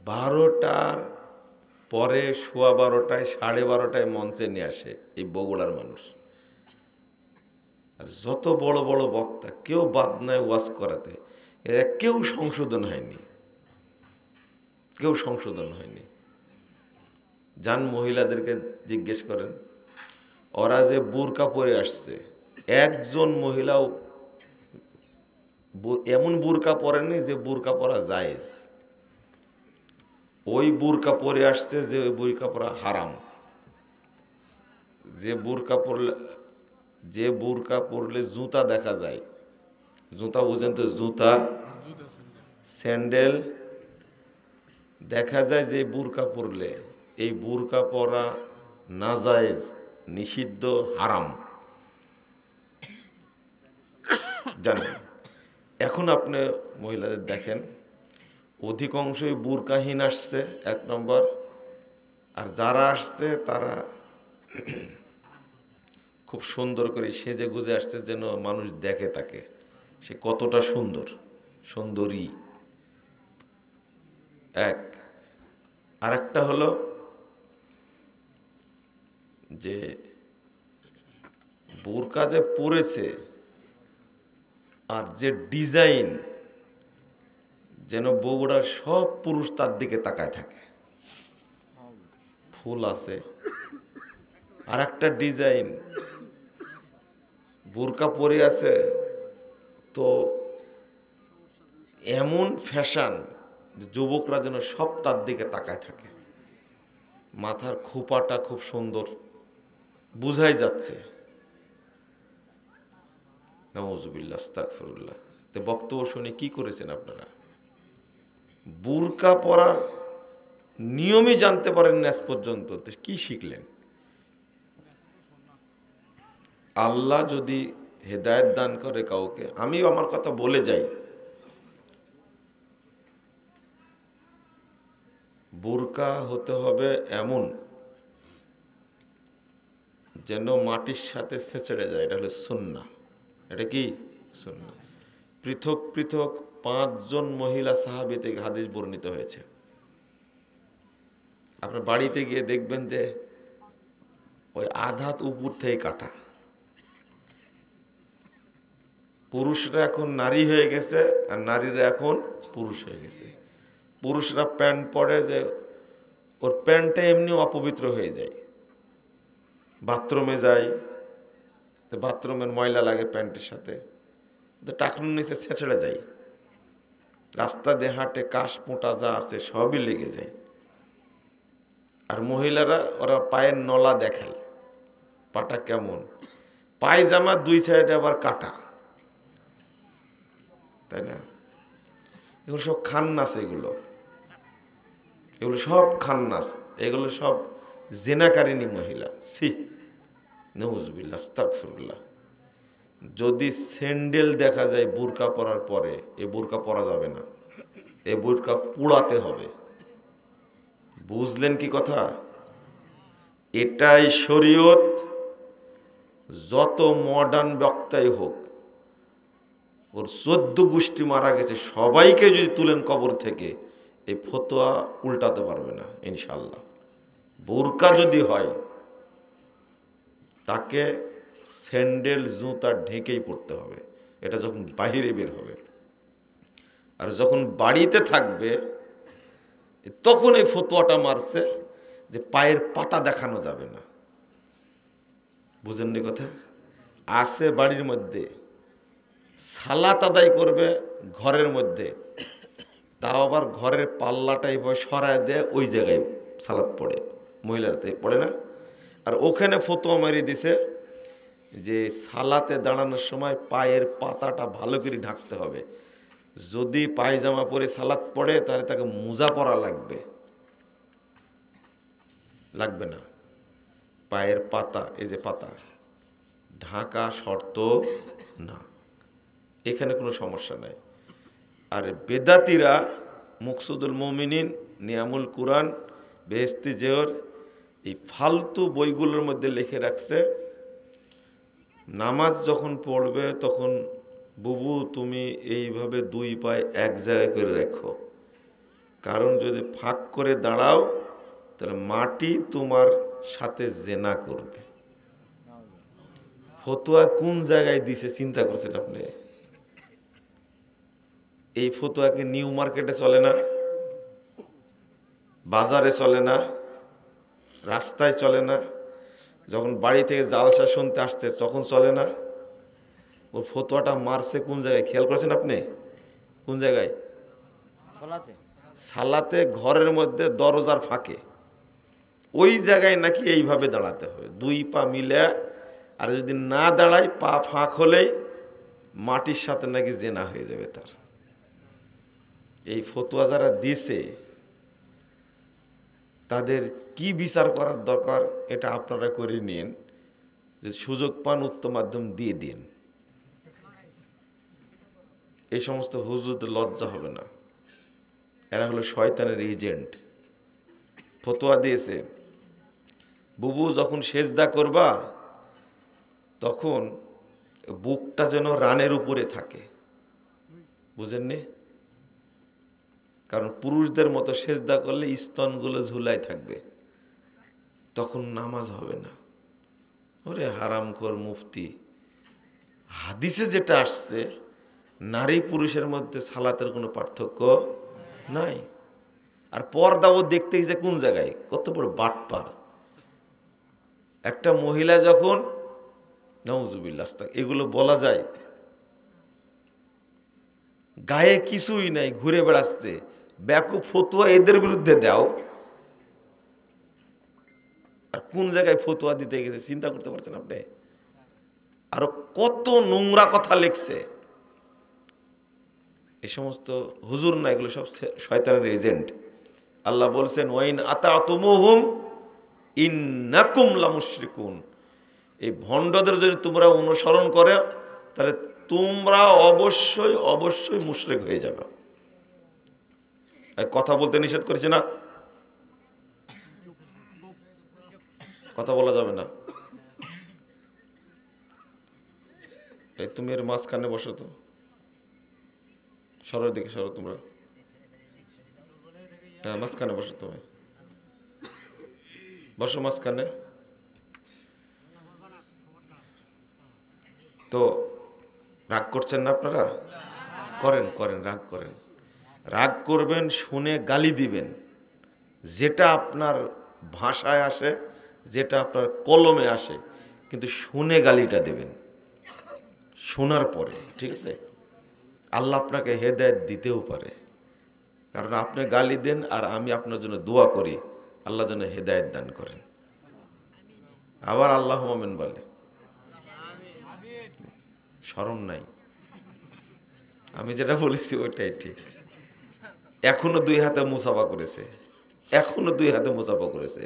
12টার পরে সোয়া 12টায় 12:30টায় মঞ্চে নিয়ে আসে এই বগুড়ার মানুষ। আর যত বড় বড় বক্তা কেউ বাদ নাই ওয়াজ করাতে, এরা কেউ সংশোধন হয়নি, কেউ সংশোধন হয়নি। যান মহিলাদেরকে জিজ্ঞেস করেন, ওরা যে বুরকা পরে আসছে, একজন মহিলাও এমন বুরকা পরেনি যে বুরকা পরা জায়েজ। ওই বুরকা পরে আসছে যে ওই বুরকা পরা হারাম। যে বুরকা পরলে জুতা দেখা যায়, জুতা বুঝেন তো, জুতা স্যান্ডেল দেখা যায়, যে বুরকা পরলে, এই বুরকা পরা নাজায়েজ, নিষিদ্ধ, হারাম, জানেন। এখন আপনি মহিলাদের দেখেন, অধিকাংশই বুরকাহীন আসছে, 1 নম্বর। আর যারা আসছে তারা খুব সুন্দর করে সেজে গুজে আসছে, যেন মানুষ দেখে তাকে সে কতটা সুন্দর, সুন্দরী। আর একটা হলো যে বোরকা যে পরেছে আর যে ডিজাইন, যেন বগুড়ার সব পুরুষ তার দিকে তাকায় থাকে। ফুল আছে, আর একটা ডিজাইন বোরকা পরে আছে, তো এমন ফ্যাশন যুবকরা যেন সব তার দিকে তাকায় থাকে। মাথার খোপাটা খুব সুন্দর, বুঝাই যাচ্ছে। নাউজুবিল্লাহ, আস্তাগফিরুল্লাহ। তো বক্তব্য শুনে কি করেছেন আপনারা? বুরকা পরার নিয়মই জানতে পারেন না আজ পর্যন্ত, কি শিখলেন? আল্লাহ যদি হেদায়েত দান করে কাউকে, আমিও আমার কথা বলে যাই, বুরকা হতে হবে এমন যেন মাটির সাথে ছেঁচড়ে যায়। এটা হলো সুন্নাহ। এটা কি সুন্নাহ? পৃথক পৃথক 5 জন মহিলা সাহাবী থেকে হাদিস বর্ণিত হয়েছে। আপনার বাড়িতে গিয়ে দেখবেন যে ওই আধাত উপর থেকে কাটা। পুরুষরা এখন নারী হয়ে গেছে, আর নারীরা এখন পুরুষ হয়ে গেছে। পুরুষরা প্যান্ট পরে যে ওর প্যান্টটা এমনি অপবিত্র হয়ে যায়, বাথরুমে যায়, বাথরুমের ময়লা লাগে প্যান্টের সাথে, টাকনুর নিচে ছেঁচড়ে যায়, রাস্তা দিয়ে হাঁটে, কাশ পোঁটা যা আছে সবই লেগে যায়। আর মহিলারা ওরা পায়ের নলা দেখায়, পাটা কেমন, পায়জামা 2 সাইডে আবার কাটা, তাই না? এগুলো সব খান্নাস, এগুলো সব খান্নাস, এগুলো সব জেনাকারিনী মহিলা। সি, নাউজুবিল্লাহ, আস্তাগফিরুল্লাহ। যদি স্যান্ডেল দেখা যায় বুরকা পরার পরে, এ বুরকা পরা যাবে না, এ বুরকা পুড়াতে হবে। বুঝলেন কি কথা? এটাই শরীয়ত। যত মডার্ন বক্তাই হোক, ওর 14 গোষ্ঠী মারা গেছে, সবাইকে যদি তুলেন কবর থেকে, এই ফতোয়া উল্টাতে পারবে না ইনশাল্লাহ। বোরকা যদি হয়, তাকে স্যান্ডেল জুতা ঢেকেই পড়তে হবে, এটা যখন বাহিরে বের হবে। আর যখন বাড়িতে থাকবে, তখন এই ফতোয়াটা মারছে যে পায়ের পাতা দেখানো যাবে না। বুঝেননি কথা? আছে বাড়ির মধ্যে, সালাত আদায় করবে ঘরের মধ্যে, তাও আবার ঘরের পাল্লাটাই সরায় দেয়, ওই জায়গায় সালাত পড়ে, মহিলাতে পড়ে না। আর ওখানে ফতোয়া মারি দিছে যে সালাতে দাঁড়ানোর সময় পায়ের পাতাটা ভালো করে ঢাকতে হবে। যদি পায়জামা পরে সালাত পড়ে, তাহলে তাকে মোজা পরা লাগবে, লাগবে না। পায়ের পাতা, এই যে পাতা ঢাকা শর্ত না, এখানে কোনো সমস্যা নাই। আর বেদাতিরা মুকসুদুল মুমিনিন, নিয়ামুল কুরআন, বেহেস্তি জেওর, এই ফালতু বইগুলোর মধ্যে লিখে রাখছে, নামাজ যখন পড়বে তখন বুবু তুমি এইভাবে 2 পায়ে এক জায়গায় করে রেখো, কারণ যদি ফাঁক করে দাঁড়াও তাহলে মাটি তোমার সাথে জেনা করবে। ফতোয়া কোন জায়গায় দিছে চিন্তা করছেন আপনি? এই ফতোয়াকে নিউ মার্কেটে চলে না, বাজারে চলে না, রাস্তায় চলে না, যখন বাড়ি থেকে জালসা শুনতে আসছে তখন চলে না। ও ফতোয়াটা মারছে কোন জায়গায় খেয়াল করেছেন আপনি? কোন জায়গায়? সালাতে ঘরের মধ্যে দরজার ফাঁকে, ওই জায়গায় নাকি এইভাবে দাঁড়াতে হবে, দুই পা মিলে। আর যদি না দাঁড়ায়, পা ফাঁক হলেই মাটির সাথে নাকি জেনা হয়ে যাবে তার। এই ফতোয়া যারা দিছে তাদের কি বিচার করার দরকার এটা আপনারা করে নিন। যে সুযোগ পান উত্তম মাধ্যম দিয়ে দিন। এই সমস্ত হুজুরদের লজ্জা হবে না, এরা হলো শয়তানের এজেন্ট। ফতোয়া দিয়েছে বুবু যখন সেজদা করবা তখন বুকটা যেন রানের উপরে থাকে, বুঝেননি? কারণ পুরুষদের মতো সেজদা করলে স্তনগুলো ঝুলাই থাকবে, তখন নামাজ হবে না। ওরে হারামখোর মুফতি, হাদিসে যেটা আসছে নারী পুরুষের মধ্যে সালাতের কোনো পার্থক্য নাই। আর পর্দাও দেখতে গেছে কোন জায়গায়, কত বড় বাটপার একটা মহিলা। যখন নাউজুবিল্লাহ এগুলো বলা যায়, গায়ে কিছুই নাই, ঘুরে বেড়াচ্ছে, ব্যাকুব ফতোয়া এদের বিরুদ্ধে দাও। আর কোন জায়গায় ফতোয়া দিতে গেছে চিন্তা করতে পারছেন আপনি? আরো কত নোংরা কথা লিখছে। এই সমস্ত হুজুর না, এগুলো সব শয়তানের এজেন্ট। আল্লাহ বলছেন ওয়াইন আতাতুমুহুম ইন্নাকুম লামুশরিকুন। এই ভণ্ডদের যদি তোমরা অনুসরণ করে তাহলে তোমরা অবশ্যই অবশ্যই মুশরিক হয়ে যাবে। কথা বলতে নিষেধ করেছে না, কথা বলা যাবে না। এই তুমি এর মাঝখানে বসো তো, সরোর দিকে সরো তোমরা। হ্যাঁ মাঝখানে বসো, তুমি বসো মাঝখানে। তো রাগ করছেন না আপনারা? করেন করেন, রাগ করেন। রাগ করবেন, শুনে গালি দিবেন, যেটা আপনার ভাষায় আসে, যেটা আপনার কলমে আসে, কিন্তু শুনে গালিটা দেবেন শোনার পরে, ঠিক আছে? আল্লাহ আপনাকে হেদায়েত দিতেও পারে, কারণ আপনি গালি দেন আর আমি আপনার জন্য দোয়া করি আল্লাহ যেন হেদায়েত দান করেন। আবার আল্লাহ আমিন বলে, শরম নাই। আমি যেটা বলেছি ওইটাই ঠিক। এখনো দুই হাতে মুসাফা করেছে, এখনো দুই হাতে মুসাফা করেছে।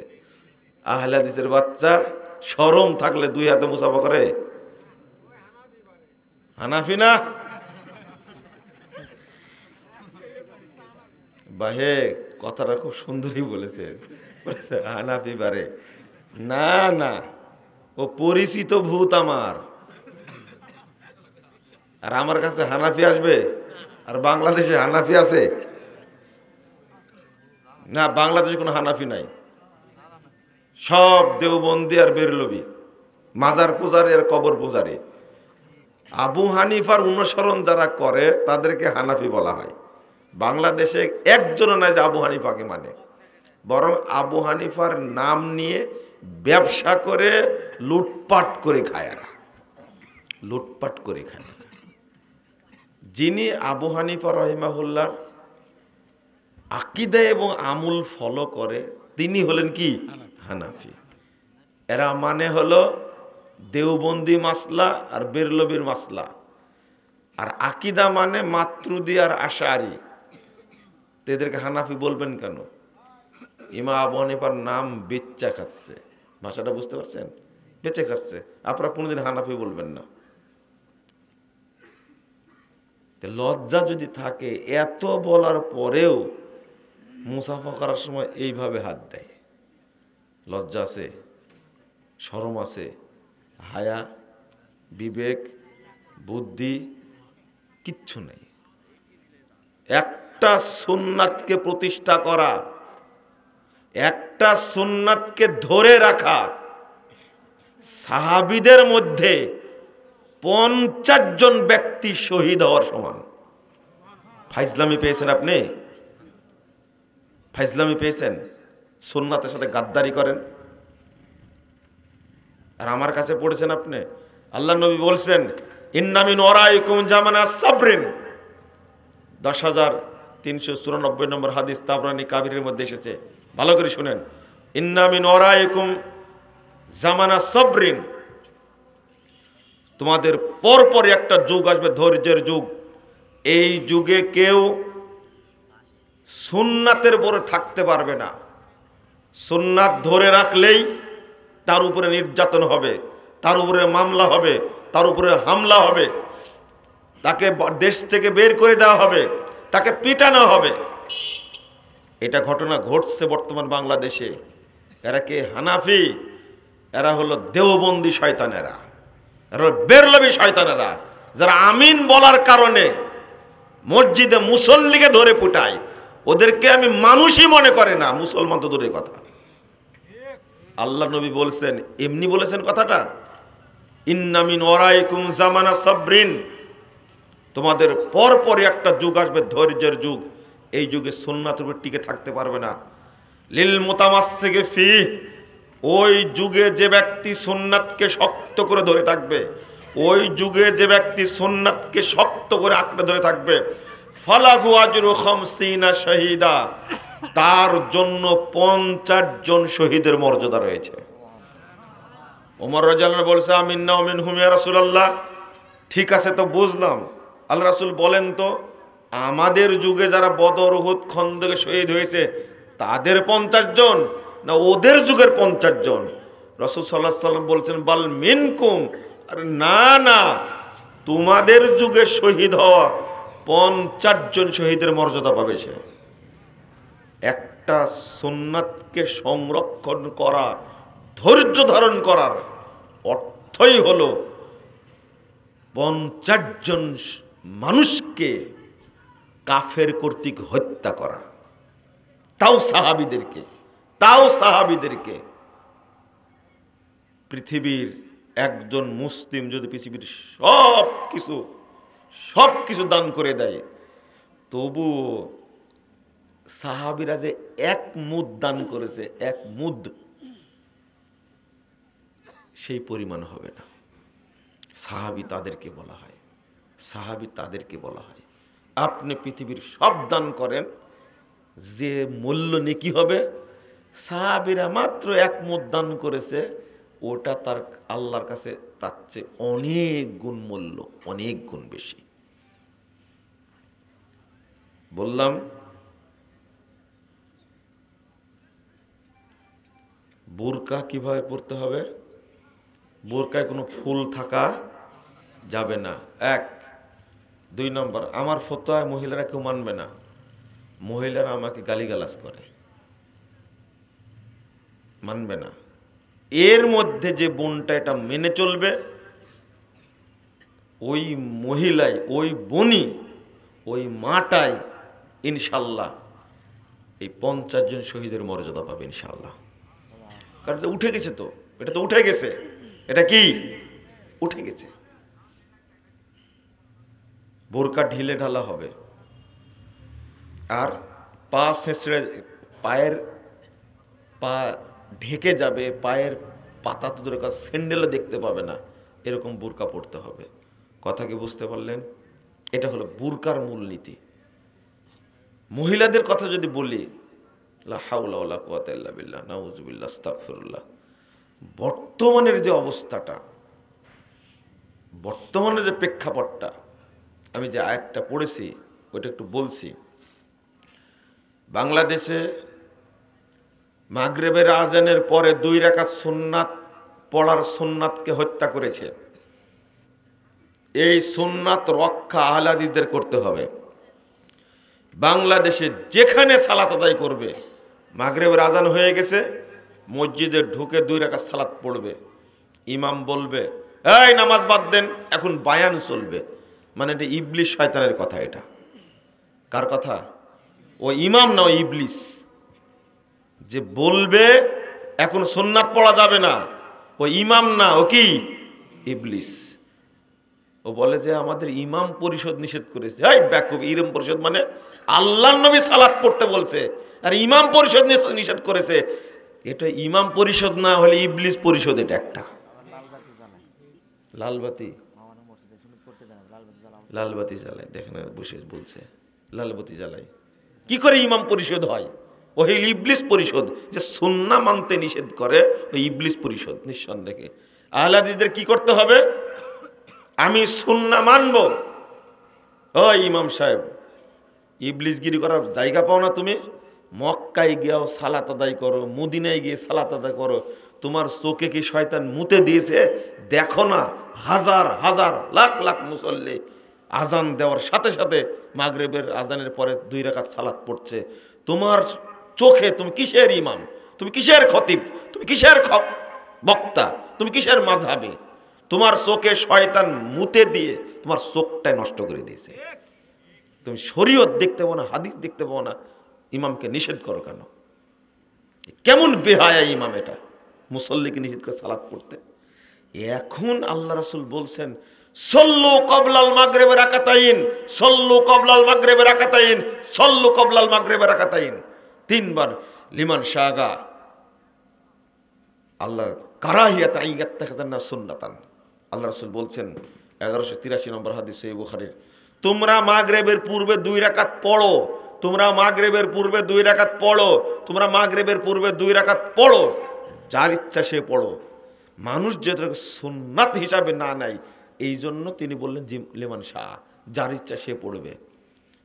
আহলে হাদিসের বাচ্চা শরম থাকলে দুই হাতে মুসাফা করে? হানাফি না বাহে, কথাটা খুব সুন্দরই বলেছে, হানাফি বারে না না, ও পরিচিত ভূত আমার। আর আমার কাছে হানাফি আসবে? আর বাংলাদেশে হানাফি আছে? না, বাংলাদেশে কোনো হানাফি নাই, সব দেওবন্দি আর বেরলবি, মাজার পূজারি আর কবর পূজারি। আবু হানিফার অনুসরণ যারা করে তাদেরকে হানাফি বলা হয়। বাংলাদেশে একজনও নাই যে আবু হানিফাকে মানে, বরং আবু হানিফার নাম নিয়ে ব্যবসা করে লুটপাট করে খায়, এরা লুটপাট করে খায়। যিনি আবু হানিফা রহিমাহুল্লাহর আকীদা এবং আমল ফলো করে তিনি হলেন কি? হানাফি। এরা মানে হলো দেওবন্দি মাসলা আর বেরলবির মাসলা। আর আকীদা মানে মাতরুদি আর আশারি। এদেরকে হানাফি বলবেন কেন? ইমাম আবু হানিফার নাম বেচ্চা খাচ্ছে, ভাষাটা বুঝতে পারছেন? বেঁচে খাচ্ছে, আপনারা কোনোদিন হানাফি বলবেন না। লজ্জা যদি থাকে, এত বলার পরেও মুসাফা করার সময় এইভাবে হাত দেয়, লজ্জা আছে, শরম আছে, হায়া, বিবেক, বুদ্ধি কিচ্ছু নেই। একটা একটা সুন্নাতকে প্রতিষ্ঠা করা, একটা সুন্নাতকে ধরে রাখা সাহাবীদের মধ্যে 50 জন ব্যক্তি শহীদ হওয়ার সমান। ফাইজলামি পেয়েছেন আপনি? ফাইজলামি পেয়েছেন? সুন্নাতের সাথে গাদ্দারি করেন আর আমার কাছে পড়েছেন আপনি। আল্লাহ নবী বলছেন ইন্না মিন ওয়ারাইকুম জামানা সাবরিন, 10,394 নম্বর হাদিস তাবরানী কাবিরের মধ্যে এসেছে। ভালো করে শুনেন, ইন্না মিন ওয়ারাইকুম জামানা সাবরিন, তোমাদের পরপরই একটা যুগ আসবে, ধৈর্যের যুগ। এই যুগে কেউ সুন্নাতের উপরে থাকতে পারবে না। সুন্নাত ধরে রাখলেই তার উপরে নির্যাতন হবে, তার উপরে মামলা হবে, তার উপরে হামলা হবে, তাকে দেশ থেকে বের করে দেওয়া হবে, তাকে পিটানো হবে। এটা ঘটনা ঘটছে বর্তমান বাংলাদেশে। এরা কে? হানাফি। এরা হলো দেওবন্দি শয়তানেরা, এরা হলো বেরলবি শয়তানেরা, যারা আমিন বলার কারণে মসজিদে মুসল্লিকে ধরে পিটায়। ওদেরকে আমি মানুষই মনে করে না, মুসলমান তো দূরের কথা। আল্লাহ নবী বলছেন, এমনি বলেছেন কথাটা, ইন্না মিন ওয়ারাইকুম জামানা সাবরিন, তোমাদের পরপরই একটা যুগ আসবে, ধৈর্যের যুগ। এই যুগে সুন্নাতের উপর টিকে থাকতে পারবে না। লিল মুতামাসসিকি ফি, ওই যুগে যে ব্যক্তি সুন্নাতকে শক্ত করে ধরে থাকবে, ওই যুগে যে ব্যক্তি সুন্নাতকে শক্ত করে আঁকড়ে ধরে থাকবে, ফালাহু আজরু 50 শহীদা, তার জন্য 50 জন শহীদের মর্যাদা রয়েছে। ওমর রাদিয়াল্লাহু আনহু বলছে আমিন্না ওয়া মিনহুম ইয়া রাসূলুল্লাহ। ঠিক আছে, তো বুঝলাম। আল্লাহ রাসূল বলেন তো, আমাদের যুগে যারা বদর, উহুদ, খন্দকে শহীদ হয়েছে তাদের 50 জন, না ওদের যুগের 50 জন? রাসূল সাল্লাল্লাহু আলাইহি ওয়াসাল্লাম বলছেন বাল মিনকুম, আর না না, তোমাদের যুগে শহীদ হওয়া 50 জন শহীদের মর্যাদা পাবে সে। একটা সুন্নাতকে সংরক্ষণ করা, ধৈর্য ধারণ করার অর্থই হলো 50 জন মানুষকে কাফের কর্তৃক হত্যা করা, তাও সাহাবীদেরকে। পৃথিবীর একজন মুসলিম যদি পৃথিবীর সব কিছু দান করে দেয়, তবু সাহাবীরা যে 1 মুদ দান করেছে, 1 মুদ, সেই পরিমাণ হবে না। সাহাবী তাদেরকে বলা হয়। আপনি পৃথিবীর সব দান করেন, যে মূল্য নেকি হবে, সাহাবীরা মাত্র 1 মুদ দান করেছে, ওটা তার আল্লাহর কাছে তার চেয়ে অনেক গুণ মূল্য, অনেক গুণ বেশি। বললাম বোরকা কিভাবে পরতে হবে। বোরকায় কোনো ফুল থাকা যাবে না, 1। 2 নম্বর, আমার ফতোয়ায় মহিলারা কেউ মানবে না। মহিলারা আমাকে গালিগালাজ করে, মানবে না। এর মধ্যে যে বোনটা এটা মেনে চলবে, ওই মহিলাই, ওই বোনই, ওই মাটাই ইনশাল্লাহ এই 50 জন শহীদের মর্যাদা পাবে ইনশাল্লাহ। কারণ উঠে গেছে তো, এটা তো উঠে গেছে। এটা কি উঠে গেছে? বোরকা ঢিলে ঢালা হবে, আর পা ছেঁচড়ে, পা ঢেকে যাবে, পায়ের পাতা তো দূরের কথা, স্যান্ডেলও দেখতে পাবে না, এরকম বোরকা পড়তে হবে। কথা কি বুঝতে পারলেন? এটা হলো বোরকার মূলনীতি। মহিলাদের কথা যদি বলি, লা হাওলা ওয়ালা কুওয়াতা ইল্লা বিল্লাহ, নাউযুবিল্লাহ, আস্তাগফিরুল্লাহ। বর্তমানের যে অবস্থাটা, বর্তমানের যে প্রেক্ষাপটটা, আমি যে আয়াতটা পড়েছি ওইটা একটু বলছি। বাংলাদেশে মাগরিবের আজানের পরে 2 রাকাত সুন্নাত পড়ার সুন্নাতকে হত্যা করেছে। এই সুন্নাত রক্ষা আহলে হাদিসদের করতে হবে। বাংলাদেশে যেখানে সালাত আদায় করবে, মাগরিবের আজান হয়ে গেছে, মসজিদে ঢুকে 2 রাকাত সালাত পড়বে, ইমাম বলবে এই নামাজ বাদ দেন, এখন বায়ান চলবে। মানে এটা ইবলিস শয়তানের কথা। এটা কার কথা? ও ইমাম না, ও ইবলিস। যে বলবে এখন সুন্নাত পড়া যাবে না, ও ইমাম না, ও কি? ইবলিস। ও বলে যে আমাদের ইমাম পরিষদ নিষেধ করেছে। এই ব্যাকুব, ইমাম পরিষদ মানে আল্লাহর নবী সালাত পড়তে বলছে, আর ইমাম পরিষদ নিষেধ করেছে। এটা ইমাম পরিষদ না হলে ইবলিস পরিষদ। এটা একটা লালবাতি, লালবাতি জ্বালায়, দেখেন বসে বলছে লালবাতি জ্বালায়। কি করে ইমাম পরিষদ হয়? ও হইল ইবলিস পরিষদ। যে সুন্নাহ মানতে নিষেধ করে ওই ইবলিস পরিষদ নিঃসন্দেহে। আহলে হাদিসদের কি করতে হবে? আমি সুন্নাহ মানব। ও ইমাম সাহেব, ইবলিসগিরি করার জায়গা পাও না তুমি? মক্কায় গিয়েও সালাত আদায় করো, মদিনায় গিয়ে সালাত আদায় করো। তোমার চোখে কি শয়তান মুতে দিয়েছে? দেখো না, হাজার হাজার লাখ লাখ মুসল্লি আজান দেওয়ার সাথে সাথে মাগরিবের আজানের পরে 2 রাকাত সালাত পড়ছে। তোমার চোখে তুমি কিসের ইমাম? তুমি কিসের খতিব? তুমি কিসের বক্তা? তুমি কিসের মাযহাবী? তোমার চোখে শয়তান মুতে দিয়ে তোমার চোখটাই নষ্ট করে দিয়েছে। তুমি শরীয়ত দেখতে পাও না, হাদিস দেখতে পাও না, ইমামকে নিষেধ করো কেন? কেমন বেহায়া ইমাম এটা, মুসল্লিকে নিষেধ করে সালাত পড়তে। এখন আল্লাহ রাসূল বলছেন সল্লু ক্বাবলাল মাগরিবে রাকাতাইন, সল্লু ক্বাবলাল মাগরিবে রাকাতাইন, সল্লু ক্বাবলাল মাগরিবে রাকাতাইন। 3 বার লিমান শাগা আল্লাহ কারাহিয়াত আইয়াত্তাখাযান্না সুন্নাতান। আল্লাহ রাসূল বলছেন 1183 নম্বর হাদিস সহিহ বুখারীর, তোমরা মাগরিবের পূর্বে 2 রাকাত পড়ো, তোমরা মাগরিবের পূর্বে 2 রাকাত পড়ো, তোমরা মাগরিবের পূর্বে 2 রাকাত পড়ো, যার ইচ্ছা সে পড়ো। মানুষ যেটাকে সুন্নাত হিসাবে না নেয়, এই জন্য তিনি বললেন লিমান শাহ, যার ইচ্ছা সে পড়বে।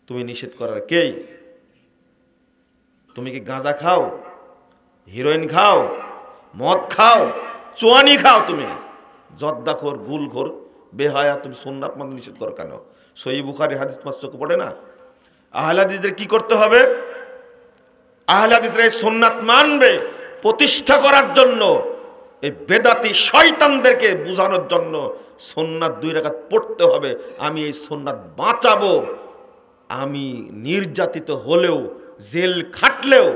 তুমি নিষেধ করার কেই? তুমি কি গাঁজা খাও, হিরোইন খাও, মদ খাও, চুয়ানি খাও, তুমি জর্দাখোর, গুলখোর, বেহায়া, তুমি সুন্নাত মানতে নিষেধ করো কেন? সহিহ বুখারী হাদিস তোমার চোখে পড়ে না? আহলে হাদিসদের কি করতে হবে? আহলে হাদিসরা এই সুন্নাত মানবে প্রতিষ্ঠা করার জন্য, এই বেদাতি শয়তানদেরকে বোঝানোর জন্য সুন্নাত 2 রাকাত পড়তে হবে। আমি এই সুন্নাত বাঁচাবো, আমি নির্যাতিত হলেও, জেল খাটলেও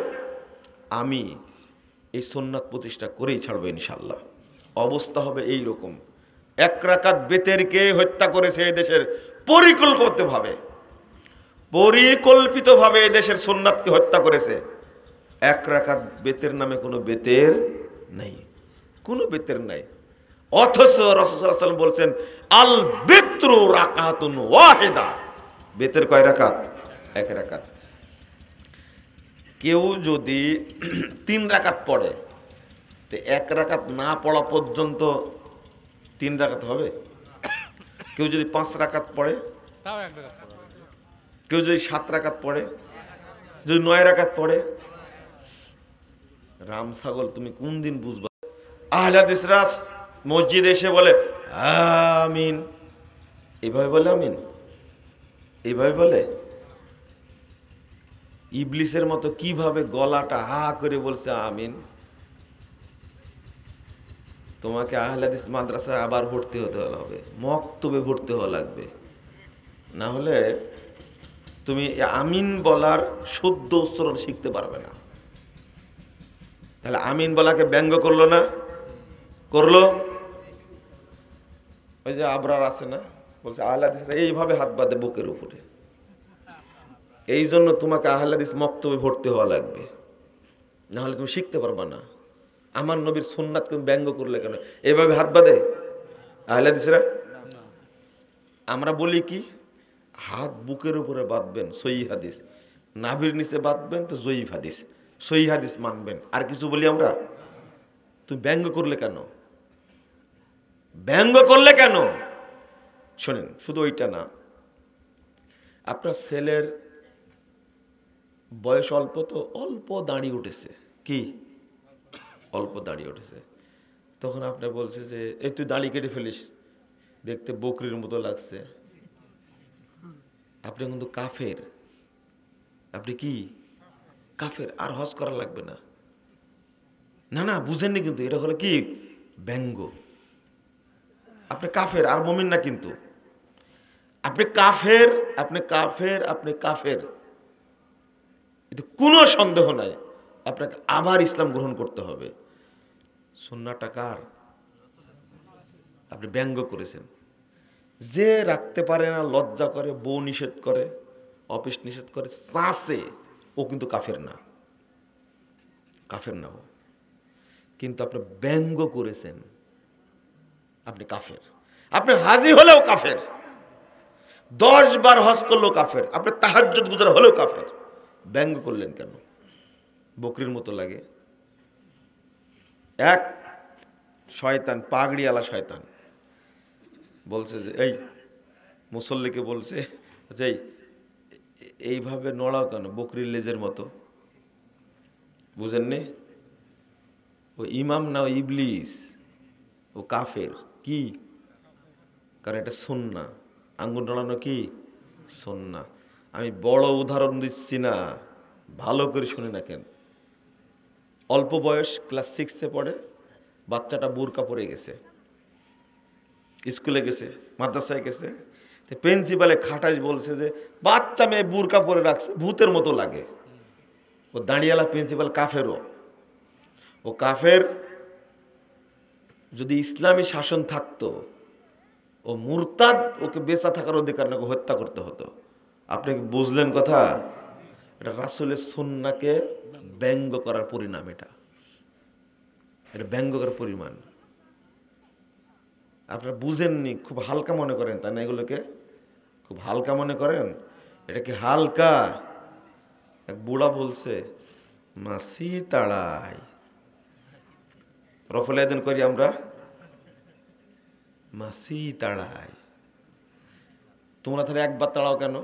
আমি এই সুন্নাত প্রতিষ্ঠা করেই ছাড়বো ইনশাল্লাহ। অবস্থা হবে এই রকম। 1 রাকাত বেতেরকে হত্যা করেছে এই দেশের পরিকল্পিতভাবে এই দেশের সুন্নাতকে হত্যা করেছে। 1 রাকাত বেতের নামে কোনো বেতের নেই, কোনো বেতের নাই। অথচ রাসূল সাল্লাল্লাহু আলাইহি ওয়াসাল্লাম বলছেন আল বিত্রু রাকাতুন ওয়াহিদা। বেতের কয় রাকাত? 1 রাকাত। কেউ যদি 3 রাকাত পড়ে, তো 1 রাকাত না পড়া পর্যন্ত 3 রাকাত হবে? কেউ যদি 5 রাকাত পড়ে, কেউ যদি 7 রাকাত পড়ে, যদি 9 রাকাত পড়ে, রাম ছাগল তুমি কোন দিন বুঝবা? আহলে হাদিসরা মসজিদে এসে বলে আমিন, এইভাবে বলে আমিন, এইভাবে বলে। ইবলিসের মতো কিভাবে গলাটা হা করে বলছে আমিন? তোমাকে আহলে হাদিস মাদ্রাসায় আবার ভর্তি হতে হবে, মক্তবে ভর্তি হওয়া লাগবে, না হলে তুমি আমিন বলার শুদ্ধ উচ্চারণ শিখতে পারবে না। তাহলে আমিন বলাকে ব্যঙ্গ করলো না? করলো। ওই যে আবরার আছে না, বলছে আহলে হাদিসরা এইভাবে হাত বাঁধে বুকের উপরে। এই জন্য তোমাকে আহলে হাদিস মক্তবে ভর্তি হওয়া লাগবে, না হলে তুমি শিখতে পারবা না। আমার নবীর সুন্নাত তুমি ব্যঙ্গ করলে কেন? এইভাবে হাত বাঁধে আহলে হাদিসরা? আমরা বলি কি, হাত বুকের উপরে বাঁধবেন সহিহ হাদিস, নাভির নিচে বাঁধবেন তো জয়ীফ হাদিস, সহিহ হাদিস মানবেন। আর কিছু বলি আমরা? তুমি ব্যঙ্গ করলে কেন? ব্যঙ্গ করলে কেন? শোনেন, শুধু ওইটা না, আপনার ছেলের বয়স অল্প, তো অল্প দাড়ি উঠেছে, কি অল্প দাড়ি উঠেছে, তখন আপনি বলছে যে এই তুই দাড়ি কেটে ফেলিস, দেখতে বকরির মতো লাগছে। আপনি কিন্তু কাফের। আপনি কি কাফের? আর হজ করা লাগবে না। না না, বুঝেননি কিন্তু, এটা হলো কি ব্যঙ্গ। আপনি কাফের, আর মুমিন না কিন্তু। আপনি কাফের, আপনি কাফের, আপনি কাফের। এতে কোনো সন্দেহ নাই, আপনাকে আবার ইসলাম গ্রহণ করতে হবে। সুন্নাহটা কার? আপনি ব্যঙ্গ করেছেন। যে রাখতে পারে না, লজ্জা করে, বউ নিষেধ করে, অফিস নিষেধ করে, চাষে, ও কিন্তু কাফের না, কাফের না ও। কিন্তু আপনি ব্যঙ্গ করেছেন, আপনি কাফের। আপনি হাজি হলেও কাফের, 10 বার হজ করলেও কাফের, আপনি তাহাজ্জুদ গুজার হলেও কাফের। ব্যঙ্গ করলেন কেন? বকরির মতো লাগে। এক শয়তান, পাগড়িওয়ালা শয়তান বলছে যে, এই মুসল্লিকে বলছে যে এইভাবে নড়াও কেন, বকরির লেজের মতো। বুঝেননি? ও ইমাম না, ও ইবলিস, ও কাফের। কি? কারণ এটা সুন্নাহ। আঙ্গুল নড়ানো কি সুন্নাহ। আমি বড় উদাহরণ দিচ্ছি না, ভালো করে শুনে রাখেন। অল্প বয়স, ক্লাস 6-এ পড়ে, বাচ্চাটা বোরকা পরে গেছে, স্কুলে গেছে, মাদ্রাসায় গেছে। প্রিন্সিপালে খাটাইশ বলছে যে বাচ্চা মেয়ে বোরকা পরে রাখছে, ভূতের মতো লাগে। ও দাঁড়িয়ালা প্রিন্সিপাল কাফেরও। ও কাফের। যদি ইসলামী শাসন থাকতো, ও মুরতাদ, ওকে বেঁচে থাকার অধিকার না, হত্যা করতে হতো। আপনি কি বুঝলেন কথা? এটা রাসূলের সুন্নাহকে ব্যঙ্গ করার পরিণাম। এটা ব্যঙ্গ করার পরিমাণ। আপনারা বুঝেননি, খুব হালকা মনে করেন, তাই না? এগুলোকে খুব হালকা মনে করেন। এটা কি হালকা? এক বুড়া বলছে, মাসি তাড়াই, রফল আয়োজন করি আমরা, মাসি তাড়াই। তোমরা তাহলে একবার তাড়াও কেন?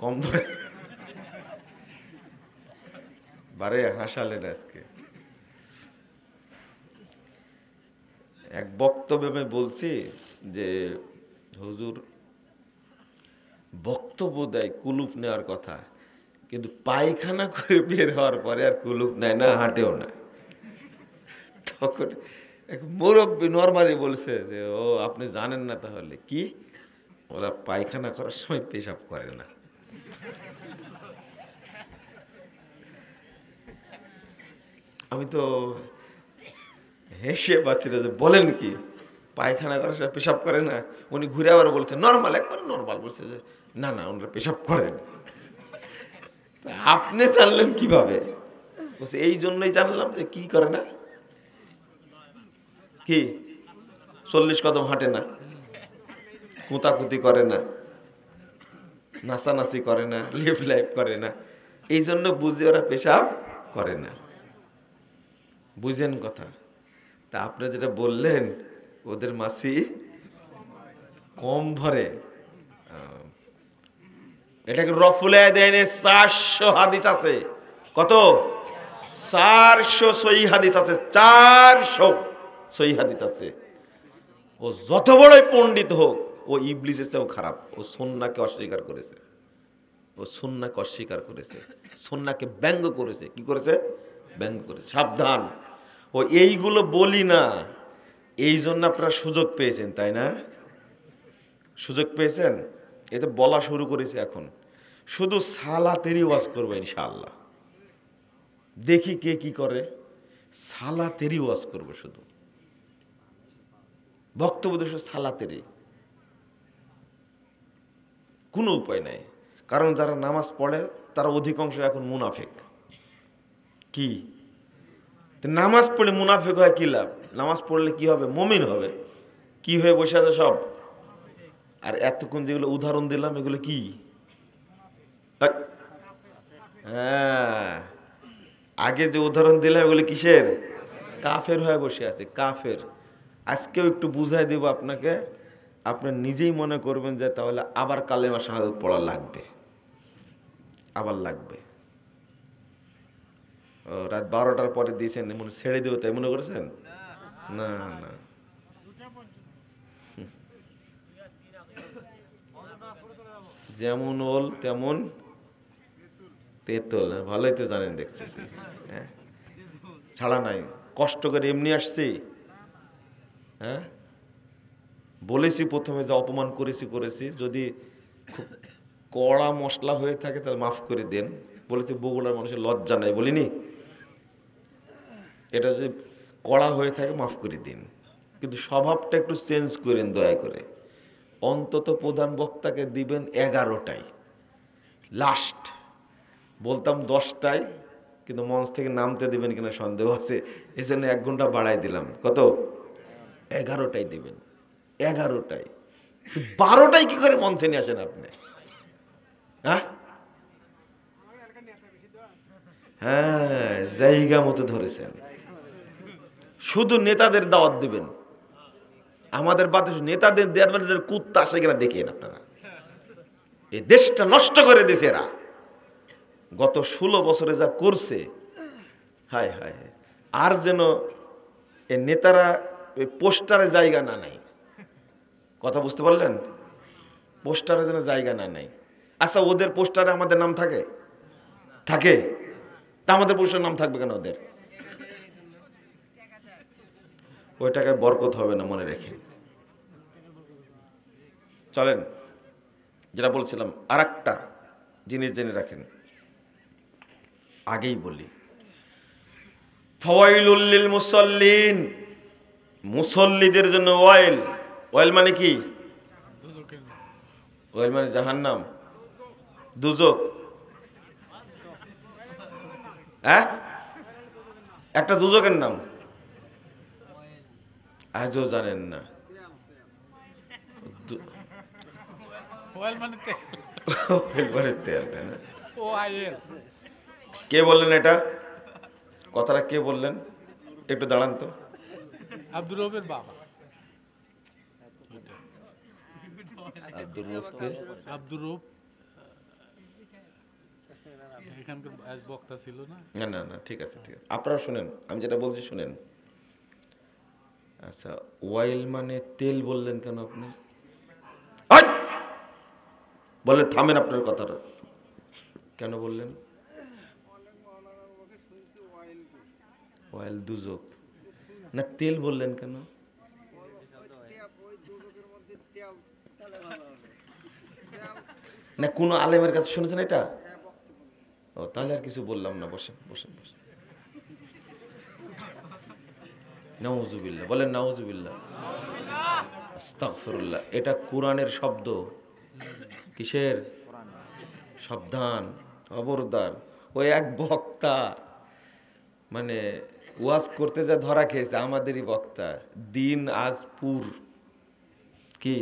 কম ধরে। বারে হাসালেন আজকে। এক বক্তব্যে আমি বলছি যে হুজুর বক্তব্য দেয় কুলুপ নেওয়ার কথা, কিন্তু পায়খানা করে বের হওয়ার পরে আর কুলুপ নেয় না, হাঁটেও না। তখন এক মুরব্বী নরমালি বলছে যে, ও আপনি জানেন না তাহলে কি, ওরা পায়খানা করার সময় পেশাব করে না। আমি তো হেসে পাচ্ছি না যে বলেন কি, পায়খানা করার সময় পেশাব করে না। উনি ঘুরে আবার বলছে নর্মাল, একবার নর্মাল বলছে যে না না, ওনারা পেশাব করেন। আপনি জানলেন কিভাবে? বলছে এই জন্যই জানলাম যে কি করে না, কি 40 কদম হাঁটে না, কুতাকুতি করে না, নাচানাচি করে না, লিফ লাইফ করে না, এই জন্য বুঝে ওরা পেশাব করে না। বুঝেন কথা? তা আপনি যেটা বললেন ওদের মাসি কম ধরে, এটাকে রফুল আয়াদাইনের 400 হাদিস আছে। কত? 400 সহিহ হাদিস আছে। 400 সহিহ হাদিস আছে। ও যত বড়ই পণ্ডিত হোক, ও ইবলিসের চেয়েও খারাপ। ও সুন্নাহকে অস্বীকার করেছে, ও সুন্নাহকে অস্বীকার করেছে, সুন্নাহকে ব্যঙ্গ করেছে। কি করেছে? ব্যঙ্গ করেছে। সাবধান। ও এইগুলো বলি না, এই জন্য আপনারা সুযোগ পেয়েছেন, তাই না? সুযোগ পেয়েছেন, এতে বলা শুরু করেছে। এখন শুধু সালাতেরই ওয়াজ করবো ইনশাআল্লাহ। দেখি কে কি করে। সালাতেরই ওয়াজ করবো, শুধু বক্তব্য দেশ সালাতেরই, কোনো উপায় নাই। কারণ যারা নামাজ পড়ে তারা অধিকাংশ এখন মুনাফিক। কি নামাজ পড়লে মুনাফিক হয় কি লাভ? নামাজ পড়লে কি হবে? মুমিন হবে। কি হয়ে বসে আছে সব? আর এতক্ষণ যেগুলো উদাহরণ দিলাম এগুলো কি? হ্যাঁ, আগে যে উদাহরণ দিলাম এগুলো কিসের? কাফের হয়ে বসে আছে, কাফের। আজকেও একটু বুঝাই দেব আপনাকে, আপনি নিজেই মনে করবেন যে তাহলে আবার কালেমা শাহাদাত পড়া লাগবে, আবার লাগবে। ও রাত 12টার পরে দিয়েছেন, মনে ছেড়ে দেবো তাই মনে করেছেন? না না, যেমন ওল তেমন তেতল। ভালোই তো জানেন, দেখছি। হ্যাঁ, ছাড়া নাই, কষ্ট করে এমনি আসছি। হ্যাঁ, বলেছি প্রথমে যে অপমান করেছি, যদি খুব কড়া মশলা হয়ে থাকে তাহলে মাফ করে দেন। বলেছে বগুড়ার মানুষের লজ্জা নাই, বলিনি? এটা যদি কড়া হয়ে থাকে মাফ করে দিন, কিন্তু স্বভাবটা একটু চেঞ্জ করেন দয়া করে। অন্তত প্রধান বক্তাকে দিবেন 11টায়, লাস্ট বলতাম 10টায়, কিন্তু মঞ্চ থেকে নামতে দিবেন কিনা সন্দেহ আছে, এই জন্য 1 ঘন্টা বাড়াই দিলাম। কত? 11টায় দিবেন, 11টায়। 12টায় কি করে মঞ্চে নিয়ে আসেন আপনি? হ্যাঁ হ্যাঁ, জায়গা মতো ধরেছেন। শুধু নেতাদের দাওয়াত দিবেন, আমাদের বাদে নেতাদের দেওয়ার কুত্তা আসে কিনা দেখেন আপনারা। এই দেশটা নষ্ট করে দিয়েছে এরা, গত 16 বছরে যা করছে। হায় হায়, আর যেন এই নেতারা ওই পোস্টারে জায়গা না নেয়। কথা বুঝতে পারলেন? পোস্টারে যেন জায়গা না নেয়। আচ্ছা, ওদের পোস্টারে আমাদের নাম থাকে? থাকে। তা আমাদের পোস্টারে নাম থাকবে কেন ওদের? ওই টাকায় বরকত হবে না, মনে রেখে। চলেন, যেটা বলছিলাম, আর একটা জিনিস জেনে রাখেন, আগেই বলি। ফাওয়াইলুল লিল মুসাল্লিন, মুসল্লিদের জন্য ওয়াইল। ওয়াইল মানে কি? ওয়াইল মানে জাহান্নাম, দুজক। হ্যাঁ, একটা দুজকের নাম আজও জানেন না। কে বললেন এটা? কথাটা কে বললেন? একটু দাঁড়ান তো। আব্দুর রবের বাবা। আব্দুর রব এখানকার বক্তা ছিল না? না না না, ঠিক আছে ঠিক আছে, আপনারা শুনেন, আমি যেটা বলছি শুনেন। আচ্ছা, ওয়াইল মানে তেল বললেন কেন আপনি? বললেন থামেন আপনার কথাটা, কেন বললেন? ওয়াইল দুজক না, তেল বললেন কেন? না কোন আলেমের কাছে শুনেছেন এটা? ও, তাহলে আর কিছু বললাম না। বসেন বসেন বসেন। নাউজুবিল্লাহ বলেন, নাউজুবিল্লাহ, আস্তাগফিরুল্লাহ। এটা কোরআনের শব্দ। কিসের? সাবধান, খবরদার। ওই এক বক্তা মানে ওয়াজ করতে যা ধরা খেয়েছে, আমাদেরই বক্তা, দিন আজপুর। কি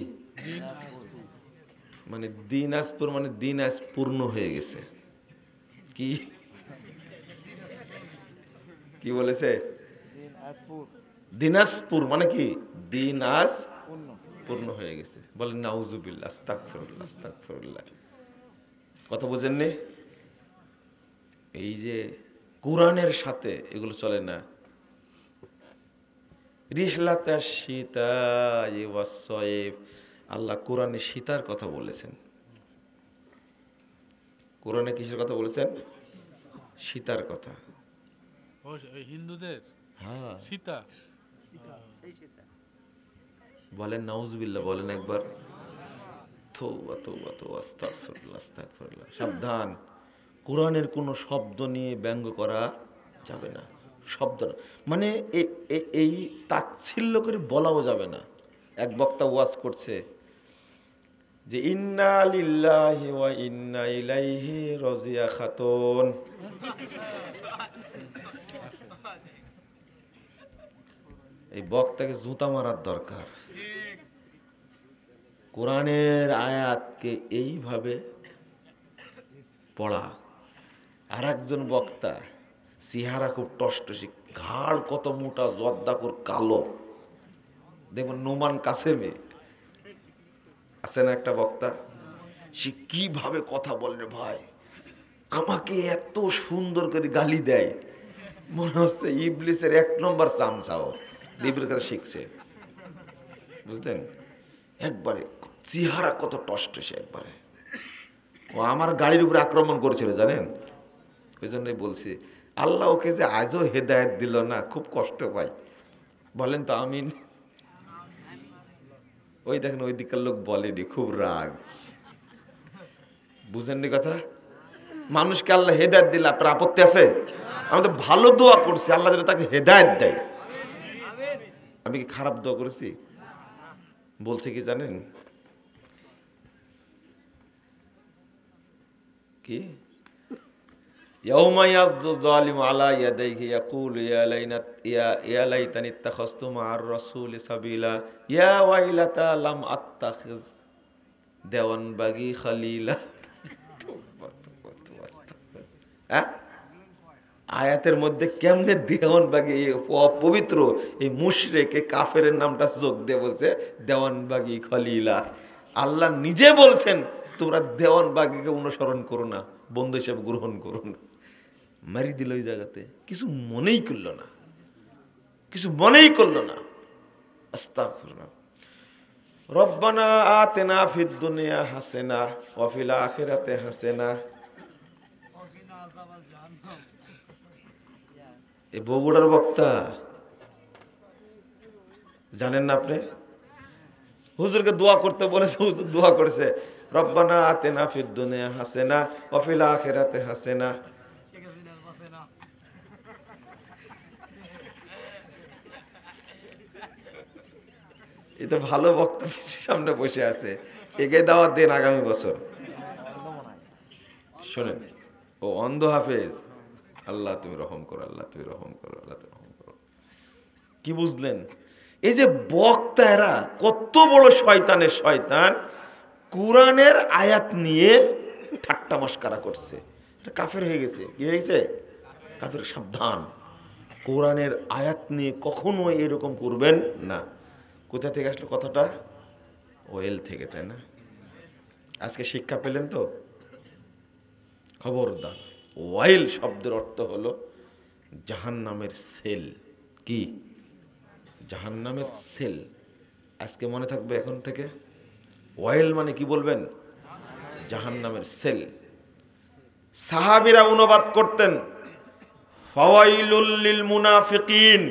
মানে দিনাজপুর? মানে দিন আজ পূর্ণ হয়ে গেছে। কি কি বলেছে? দিনাজপুর মানে কি? দিন আজ পূর্ণ হয়ে গেছে। বলেন নাউজুবিল্লাহ, আস্তাগফিরুল্লাহ, আস্তাগফিরুল্লাহ। কথা বুঝেননি? এই যে কোরআনের সাথে এগুলো চলে না। রিহলাতা শীতায় ওয়াস সয়ফ, আল্লাহ কোরআনে শীতার কথা বলেছেন। কোরআনে কিসের কথা বলেছেন? শীতার কথা। হিন্দুদের হ্যাঁ, সীতা। বলেন নাউজুবিল্লাহ, বলেন একবার। তওবা তওবা তওবা, আস্তাগফিরুল্লাহ, আস্তাগফিরুল্লাহ। সাবধান, কোরআনের কোনো শব্দ নিয়ে ব্যঙ্গ করা যাবে না। শব্দ না মানে এই তাচ্ছিল্য করে বলাও যাবে না। এক বক্তা ওয়াজ করছে যে ইন্না লিল্লাহি ওয়া ইন্না ইলাইহি রাজিয়া খাতুন। এই বক্তাকে জুতা মারার দরকার। কোরআনের আয়াতকে এইভাবে পড়া। আর একজন বক্তা, চেহারা খুব টসটসি, ঘাড় কত মোটা, জর্দাকুর কালো, দেখবেন নোমান কাসেমে আছে না একটা বক্তা, সে কিভাবে কথা বলে ভাই, আমাকে এত সুন্দর করে গালি দেয়, মনে হচ্ছে ইবলিসের 1 নম্বর চামচাও ইবলিসের কাছে শিখছে। বুঝলেন? একবারে চেহারা কত টসটসে একবারে। ও আমার গাড়ির উপরে আক্রমণ করেছিল জানেন। ওই জন্যই বলছি, আল্লাহ ওকে যে আজও হেদায়েত দিল না, খুব কষ্ট পাই। বলেন তো আমিন। ওই দেখেন ওই দিকের লোক বলেনি, খুব রাগ। বুঝেননি কথা? মানুষকে আল্লাহ হেদায়েত দিলে আপনার আপত্তি আছে? আমি তো ভালো দোয়া করছি, আল্লাহ যেন তাকে হেদায়েত দেয়। আমি কি খারাপ দোয়া করেছি? বলছে কি জানেন কি? ইয়াউমা ইয়াযু যালিমু আলা ইয়াদাইহি ইয়াকুলু ইয়া লাইতানি ইত্তাখাযতু মা'আর রাসূলি সাবিলা ইয়া ওয়াইলাতা লাম আত্তাখিজ দেওয়ানবাগী খালিলা। হ্যাঁ, আয়াতের মধ্যে কেমনে দেওয়ানবাগী অপবিত্র এই মুশরিক এই কাফেরের নামটা যোগ দিয়ে বলছে দেওয়ানবাগী খলিলা। আল্লাহ নিজে বলছেন তোমরা দেওয়ানবাগীকে অনুসরণ করো না, বন্ধু হিসেবে গ্রহণ করো না। মারি দিল ওই জায়গাতে, কিছু মনেই করলো না, কিছু মনেই করলো না। আস্তাগফিরুল্লাহ। রব্বানা আতিনা ফিদ দুনিয়া হাসানা ওয়া ফিল আখিরাতি হাসানা। এই বগুড়ার বক্তা জানেন না আপনি? হুজুরকে দোয়া করতে বলেছে, হুজুর দোয়া করেছে রব্বানা আতিনা ফিদ দুনিয়া হাসানা ওয়া ফিল আখিরাতি হাসানা। এটা ভালো বক্তা সামনে বসে আছে, একে দাওয়াত দেন আগামী বছর। শোনেন, ও অন্ধ হাফেজ। আল্লাহ তুমি রহম করো, আল্লাহ তুমি রহম করো, আল্লাহ তুমি রহম করো। কি বুঝলেন? এই যে বক্তা এরা কত বড় শয়তানের শয়তান, কোরআনের আয়াত নিয়ে ঠাট্টা মশকরা করছে। এটা কাফের হয়ে গেছে। কি হয়ে গেছে? কাফের। সাবধান, কোরআনের আয়াত নিয়ে কখনো এরকম করবেন না। কোথা থেকে আসলো কথাটা? ওয়েল থেকে, তাই না? আজকে শিক্ষা পেলেন তো? খবরদার, ওয়াইল শব্দের অর্থ হলো জাহান্নামের সেল। কি? জাহান্নামের সেল। আজকে মনে থাকবে এখন থেকে। ওয়াইল মানে কি বলবেন? জাহান্নামের সেল। সাহাবীরা অনুবাদ করতেন ফাওয়াইলুল লিল মুনাফিকিন,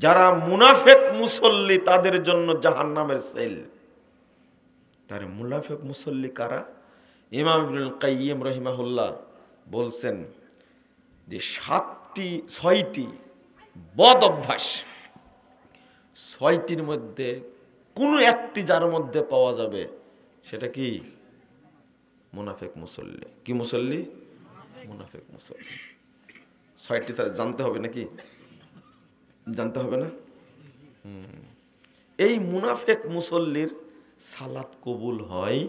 যারা মুনাফিক মুসল্লি তাদের জন্য জাহান্নামের সেল। তার মুনাফিক মুসল্লি কারা? ইমাম ইবনুল কাইয়িম রাহিমাহুল্লাহ বলছেন যে 6টি বদ অভ্যাস, 6টির মধ্যে কোনো একটি যার মধ্যে পাওয়া যাবে সেটা কি? মুনাফিক মুসল্লি। কি মুসল্লি? মুনাফিক মুসল্লি। 6টি তার জানতে হবে নাকি? জানতে হবে না? এই মুনাফিক মুসল্লির সালাত কবুল হয়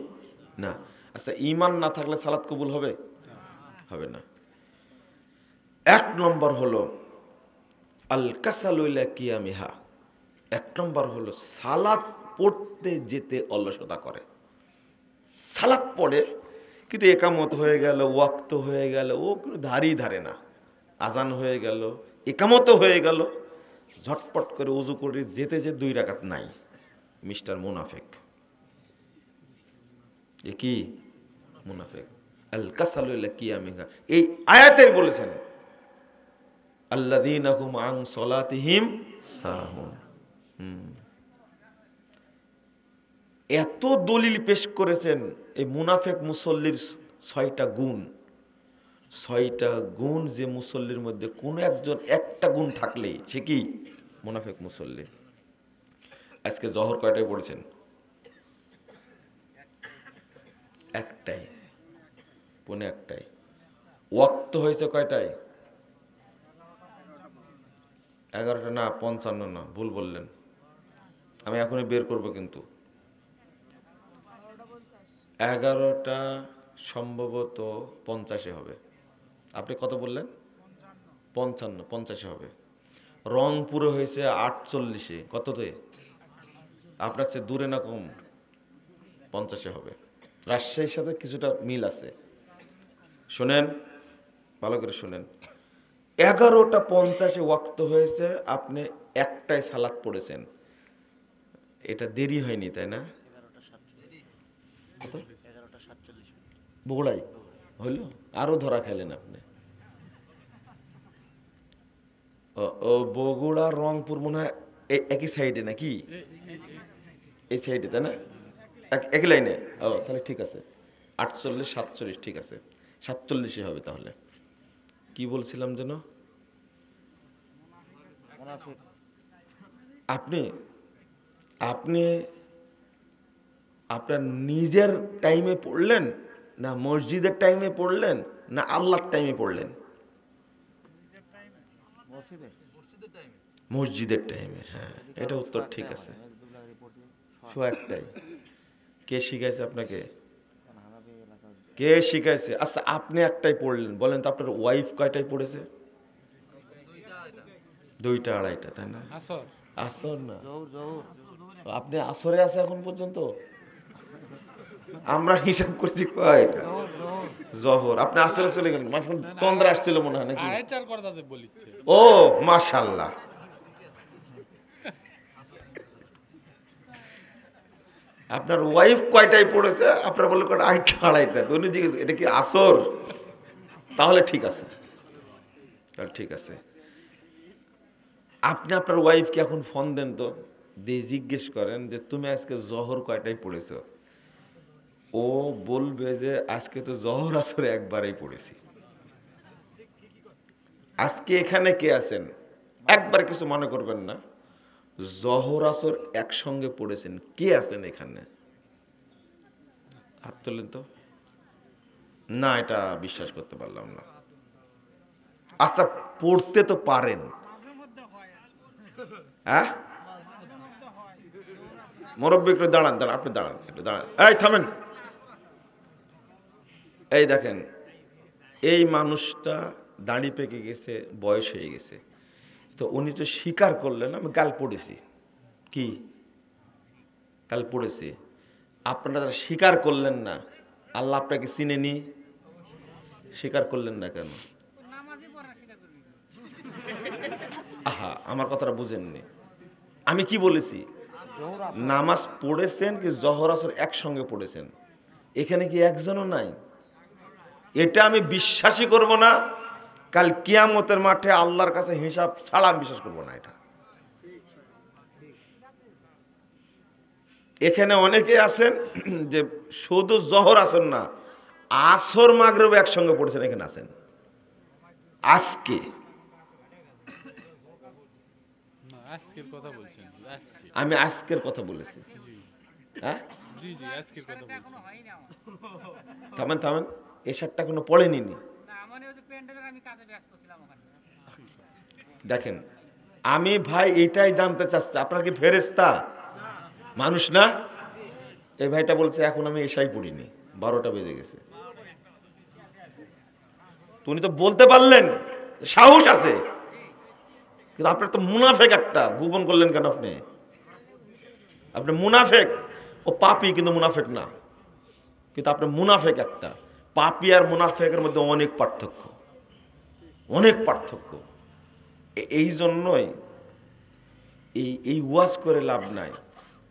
না। আচ্ছা, ঈমান না থাকলে সালাত কবুল হবে? হবে না। 1 নম্বর হলো আল কাসালু ইলা কিয়ামিহা। 1 নম্বর হলো সালাত পড়তে যেতে অলসতা করে। সালাত পড়ে কিন্তু একামত হয়ে গেল, ওয়াক্ত হয়ে গেল, ও কোনো ধারে না। আজান হয়ে গেল, একামত হয়ে গেল, ঝটপট করে ওযু করে যেতে 2 রাকাত নাই। মিস্টার মুনাফিক। এ কি? মুনাফিক। আল কাসালু ইলা কিয়ামিহা। এই আয়াতের বলেছেন আল্লাযীনা হুম আন সলাতিহিম সাহুন। এত দলিল পেশ করেছেন এই মুনাফিক মুসল্লির 6টা গুণ। 6টা গুণ যে মুসল্লির মধ্যে কোন একটা গুণ থাকলেই সে কি? মুনাফিক মুসল্লি। আজকে জোহর কয়টায় পড়েছেন? একটাই, পৌনে একটায়। ওয়াক্ত হয়েছে কয়টায়? 11টা না, 55 না, ভুল বললেন। আমি এখনই বের করব কিন্তু। 11টা সম্ভবত 50-এ হবে। আপনি কত বললেন? 55, 50-এ হবে। রংপুরে হয়েছে 48-এ। কততে? আপনার চেয়ে দূরে না কম? 50-এ হবে। রাজশাহীর সাথে কিছুটা মিল আছে। শোনেন, ভালো করে শোনেন। 11টা 50-এ ওয়াক্ত হয়েছে, আপনি একটাই সালাত পড়েছেন। এটা দেরি হয়নি, তাই না? বগুড়াই হইল, আরো ধরা খেলেন আপনি। ও বগুড়া রংপুর মনে হয় একই সাইডে নাকি? এই সাইডে, তাই না? একই লাইনে। ও তাহলে ঠিক আছে। 48 47 ঠিক আছে, 47 হবে তাহলে। কি বলছিলাম যেন? আপনি আপনি আপনার নিজের টাইমে পড়লেন, না মসজিদের টাইমে পড়লেন, না আল্লাহর টাইমে পড়লেন? মসজিদের টাইমে। হ্যাঁ, এটা উত্তর ঠিক আছে। একটাই। কে শিখাইছে আপনাকে? কে শিখাইছে? আচ্ছা, আপনি একটাই পড়লেন, বলেন তো আপনার ওয়াইফ কয়টায় পড়েছে? 2টা 2:30টা, তাই না? আসর না, আপনি আসরে আছে এখন পর্যন্ত? আমরা হিসাব করছি কয়টা? জোহর। আপনি আসরে চলে গেলেন, মাঝখানে তন্দ্রা আসছিল মনে হয় নাকি? ও মাশাআল্লাহ। আপনার ওয়াইফ কয়টায় পড়েছে? আপনার বললেন 2:30 2:30টা। তো উনি জিজ্ঞেস, এটা কি আসর? তাহলে ঠিক আছে, তাহলে ঠিক আছে। আপনি আপনার ওয়াইফকে এখন ফোন দেন তো, দিয়ে জিজ্ঞেস করেন যে তুমি আজকে জোহর কয়টায় পড়েছ? ও বলবে যে আজকে তো জোহর আসরে একবারেই পড়েছি। আজকে এখানে কে আছেন একবার কিছু মনে করবেন না, জোহর আসর একসঙ্গে পড়েছেন, কে আছেন এখানে? হাত তোলেন তো। না, এটা বিশ্বাস করতে পারলাম না। আচ্ছা, পড়তে তো পারেন? হ্যাঁ, মুরব্বি একটু দাঁড়ান, দাঁড়ান, আপনি দাঁড়ান, একটু দাঁড়ান, এই থামেন। এই দেখেন, এই মানুষটা দাড়ি পেকে গেছে, বয়স হয়ে গেছে, তো উনি তো স্বীকার করলেন আমি কাল পড়েছি। কি কাল পড়েছি? আপনারা যারা স্বীকার করলেন না, আল্লাহ আপনাকে চিনেনি, স্বীকার করলেন না কেন? আহা, আমার কথাটা বুঝেননি। আমি কি বলেছি? নামাজ পড়েছেন কি জোহর আসর একসঙ্গে পড়েছেন? এখানে কি একজনও নাই? এটা আমি বিশ্বাসই করব না। কাল কিয়ামতের মাঠে আল্লাহর কাছে হিসাব ছাড়া আমি বিশ্বাস করব না এটা। এখানে অনেকে আছেন যে শুধু জোহর আসর না, আসর মাগরিব একসঙ্গে পড়েছেন, এখানে আছেন। আজকে আমি আজকের কথা বলেছি। হ্যাঁ, থামেন থামেন, এই শার্টটা কোনো পড়েনি। দেখেন, আমি ভাই এটাই জানতে চাচ্ছি, আপনার কি ফেরেশতা মানুষ না? এই ভাইটা বলছে এখন আমি এশাই পড়িনি, 12টা বেজে গেছে। উনি তো বলতে পারলেন, সাহস আছে, কিন্তু আপনার তো মুনাফেক একটা, গোপন করলেন কেন আপনি? আপনি মুনাফেক। ও পাপী কিন্তু মুনাফেক না, কিন্তু আপনি মুনাফেক একটা। পাপী আর মুনাফেকের মধ্যে অনেক পার্থক্য, অনেক পার্থক্য। এই জন্যই এই ওয়াজ করে লাভ নাই,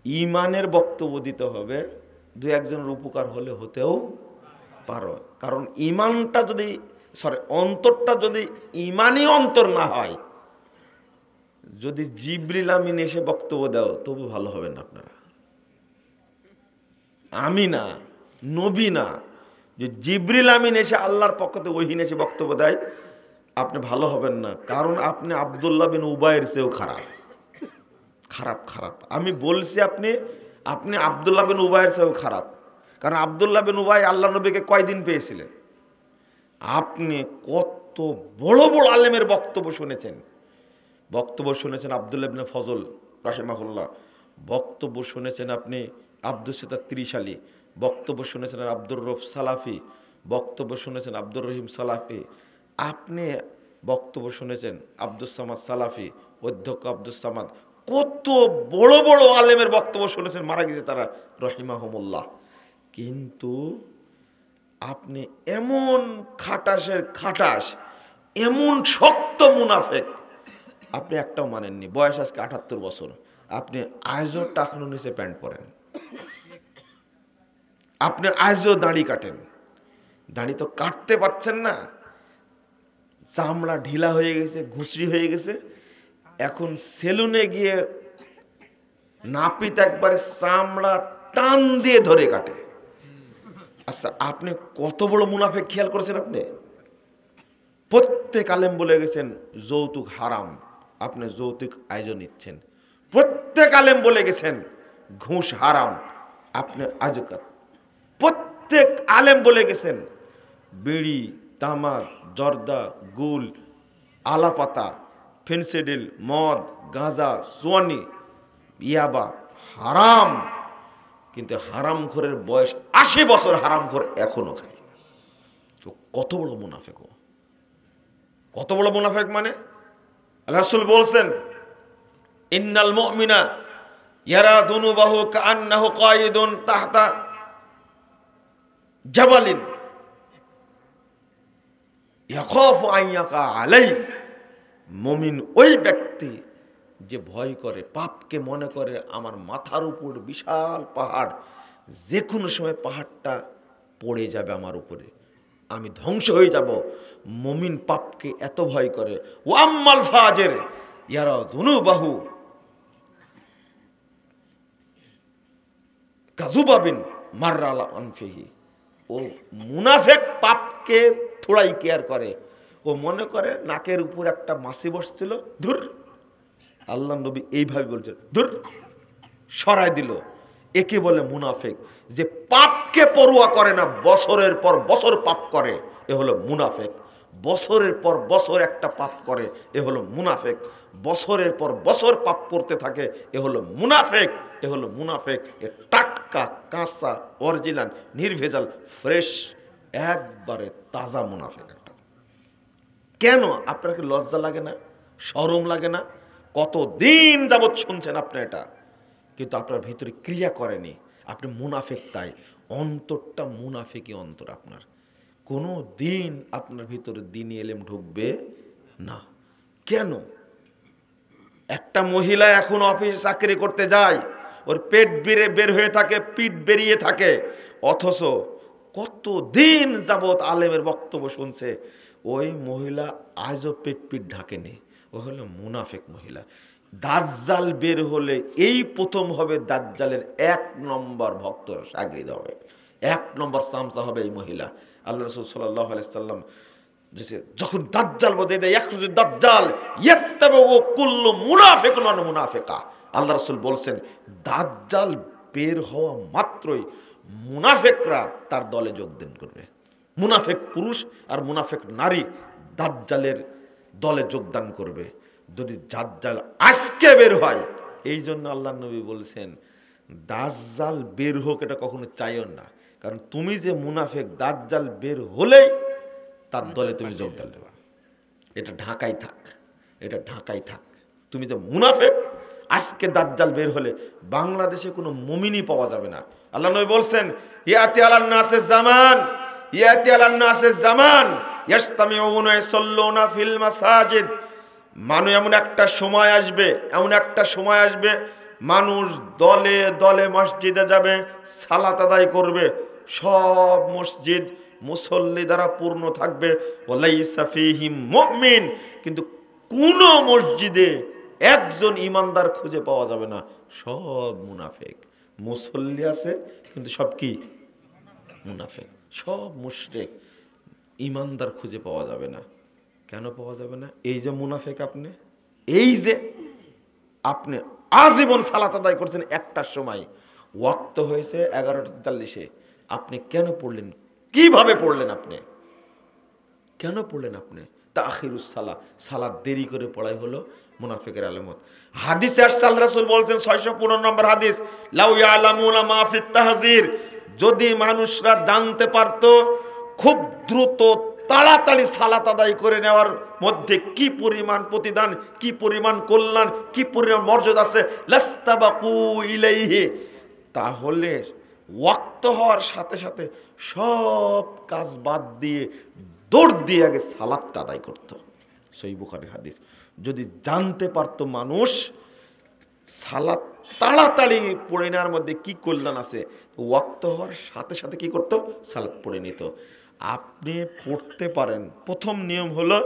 ইমানের বক্তব্য দিতে হবে। দু একজনের উপকার হলে হতেও পারো, কারণ ইমানটা যদি অন্তরটা যদি ইমানই অন্তর না হয়, যদি জিবরিল আমিন এসে বক্তব্য দাও তবু ভালো হবেন না আপনারা। আমি না, নবী না, যে জিবরিল আমিন এসে আল্লাহর পক্ষ থেকে ওহীন এসে বক্তব্য দেয়, আপনি ভালো হবেন না। কারণ আপনি আব্দুল্লাহ বিন উবাইয়ের চেয়েও খারাপ, খারাপ খারাপ। আমি বলছি আপনি আব্দুল্লাহ বিন উবাইয়ের চেয়েও খারাপ। কারণ আব্দুল্লাহ বিন উবাই আল্লাহ নবীকে কয়দিন পেয়েছিলেন? আপনি কত বড় বড় আলেমের বক্তব্য শুনেছেন। আব্দুল্লাহ ইবনে ফজল রাহিমাহুল্লাহ, বক্তব্য শুনেছেন আপনি আব্দুস সিত্তার 30 আলী, বক্তব্য শুনেছেন আব্দুর রউফ সালাফি, বক্তব্য শুনেছেন আব্দুর রহিম সালাফি, আপনি বক্তব্য শুনেছেন আব্দুস সামাদ সালাফি, অধ্যক্ষ আব্দুস সামাদ। কত বড় বড় আলেমের বক্তব্য শুনেছেন, মারা গেছে তারা রহিমাহুমুল্লাহ। কিন্তু আপনি এমন খাটাসের খাটাস, এমন শক্ত মুনাফেক, আপনি একটাও মানেননি। বয়স আজকে 78 বছর, আপনি আজও টাকনুর নিচে প্যান্ট পরেন, আপনি আজও দাড়ি কাটেন। দাড়ি তো কাটতে পারছেন না, চামড়া ঢিলা হয়ে গেছে, ঘুষরি হয়ে গেছে। এখন সেলুনে গিয়ে নাপিত একবারে চামড়া টান দিয়ে ধরে কাটে। আচ্ছা, আপনি কত বড় মুনাফিক খেয়াল করেছেন? আপনি প্রত্যেক আলেম বলে গেছেন যৌতুক হারাম, আপনি যৌতুক আয়োজন নিচ্ছেন। প্রত্যেক আলেম বলে গেছেন ঘুষ হারাম, আপনি আজকাল। প্রত্যেক আলেম বলে গেছেন বিড়ি, তামাক, জর্দা, গুল, আলাপাতা, ফেন্সিডিল, মদ, গাঁজা, সোয়ানি, ইয়াবা হারাম। কিন্তু হারামখোরের বয়স 80 বছর, হারামখোর এখনো খায়। তো কত বড় মুনাফিক! কত বড় মুনাফিক! মানে আল্লাহ রাসূল বলছেন ইন্নাল মুমিনা ইয়ারা দুনুবাহু কাআন্নাহু কায়িদুন তাহতা জাবালিন ইয়াখাফু আন ইয়াকা আলাইহি। মুমিন ওই ব্যক্তি যে ভয় করে, পাপকে মনে করে আমার মাথার উপর বিশাল পাহাড়, যে কোনো সময় পাহাড়টা পড়ে যাবে আমার উপরে, আমি ধ্বংস হয়ে যাব। মুমিন পাপকে এত ভয় করে। ও আম্মাল ফাজির ইয়ারা দুনুবাহু কাযুবাবিন মাররা আলা আনফিহি। ও মুনাফিক পাপকে থোড়াই কেয়ার করে। ও মনে করে নাকের উপর একটা মাছি বসছিল, ধুর, আল্লাহ নবী এইভাবে বলছেন, ধুর, সরাই দিল। একে বলে মুনাফিক। যে পাপকে পরোয়া করে না, বছরের পর বছর পাপ করে, এ হলো মুনাফিক। বছরের পর বছর একটা পাপ করে, এ হলো মুনাফিক। বছরের পর বছর পাপ করতে থাকে, এ হলো মুনাফিক। এ হলো মুনাফিক। এ টাটকা, কাঁচা, অরিজিনাল, নির্ভেজাল, ফ্রেশ, একবারে তাজা মুনাফিক একটা। কেন আপনার কি লজ্জা লাগে না? শরম লাগে না? কতদিন যাবৎ শুনছেন আপনি এটা, কিন্তু আপনার ভিতরে ক্রিয়া করেনি। আপনি মুনাফিক, তাই অন্তরটা মুনাফিকই অন্তর আপনার। কোনো দিন আপনার ভিতরে দ্বীনি ইলম ঢুকবে না। কেন? একটা মহিলা এখন অফিসে চাকরি করতে যায়, ওর পেট বের হয়ে থাকে, পিঠ বেরিয়ে থাকে, অথচ কতদিন যাবৎ আলেমের বক্তব্য শুনছে, ওই মহিলা আজও পেট ঢাকেনি। ও হলো মুনাফিক মহিলা। দাজ্জাল বের হলে এই প্রথম হবে দাজ্জালের 1 নম্বর ভক্ত শাগরিদ হবে, 1 নম্বর চামচা হবে এই মহিলা। আল্লাহ রাসূল সাল্লাল্লাহু আলাইহি সাল্লাম যখন দাজ্জাল বলে দেয় ইয়াখরুজুদ দাজ্জাল ইয়াত্তাবিউ কুল্লু মুনাফিকুন ওয়া মুনাফিকা, আল্লাহ রাসূল বলছেন দাজ্জাল বের হওয়া মাত্রই মুনাফিকরা তার দলে যোগদান করবে। মুনাফিক পুরুষ আর মুনাফিক নারী দাজ্জালের দলে যোগদান করবে। যদি দাজ্জাল আজকে বের হয়, এই জন্য আল্লাহ নবী বলছেন দাজ্জাল বের হোক এটা কখনো চাইও না, কারণ তুমি যে মুনাফিক, দাজ্জাল বের হলেই তার দলে তুমি যোগদান দেবা। এটা ঢাকাই থাক, এটা ঢাকাই থাক। তুমি যে মুনাফিক, আজকে দাজ্জাল বের হলে বাংলাদেশে কোনো মুমিনই পাওয়া যাবে না। আল্লাহ নবী বলছেন ইয়াতি আলান নাসিস জামান, ইয়াতি আলান নাসিস জামান ইয়াসতামিউনা ইয়াসাল্লুনা ফিল মাসাজিদ। মানুষ এমন একটা সময় আসবে, এমন একটা সময় আসবে, মানুষ দলে দলে মসজিদে যাবে, সালাত আদায় করবে, সব মসজিদ মুসল্লি দ্বারা পূর্ণ থাকবে। ওয়ালাইসা ফীহিম মুমিন, কিন্তু কোন মসজিদে একজন ইমানদার খুঁজে পাওয়া যাবে না, সব মুনাফিক। মুসল্লি আছে কিন্তু সব কি? মুনাফিক, সব মুশরিক। ইমানদার খুঁজে পাওয়া যাবে না। কেন পাওয়া যাবে না? এই যে মুনাফিক আপনি, এই যে আপনি আজীবন সালাত আদায় করছেন, একটার সময় ওয়াক্ত হয়েছে 11:43, আপনি কেন পড়লেন? কিভাবে পড়লেন? আপনি কেন পড়লেন? আপনি তাখিরুস সালাহ, সালাত দেরি করে পড়াই হলো মুনাফিকের আলামত। হাদিসে আসছে, আল্লাহ রাসূল বলেছেন 615 নম্বর হাদিস, লাউ ইয়ালামুনা মা ফিত তাহজির, যদি মানুষরা জানতে পারতো খুব দ্রুত তাড়াতাড়ি সালাত আদায় করে নেওয়ার মধ্যে কি পরিমাণ প্রতিদান, কি পরিমাণ কল্যাণ, কি পরিমাণ মর্যাদা আছে, লাস্তাবাকু ইলাইহি, তাহলে ওয়াক্ত হওয়ার সাথে সাথে সব কাজ বাদ দিয়ে দৌড় দিয়ে আগে সালাতটা আদায় করতো। সহিহ বুখারীর হাদিস। যদি জানতে পারতো মানুষ সালাত তাড়াতাড়ি পড়ে নেওয়ার মধ্যে কি কল্যাণ আছে, ওয়াক্ত হওয়ার সাথে সাথে কি করতো? সালাত পড়ে নিত। আপনি পড়তে পারেন, প্রথম নিয়ম হলো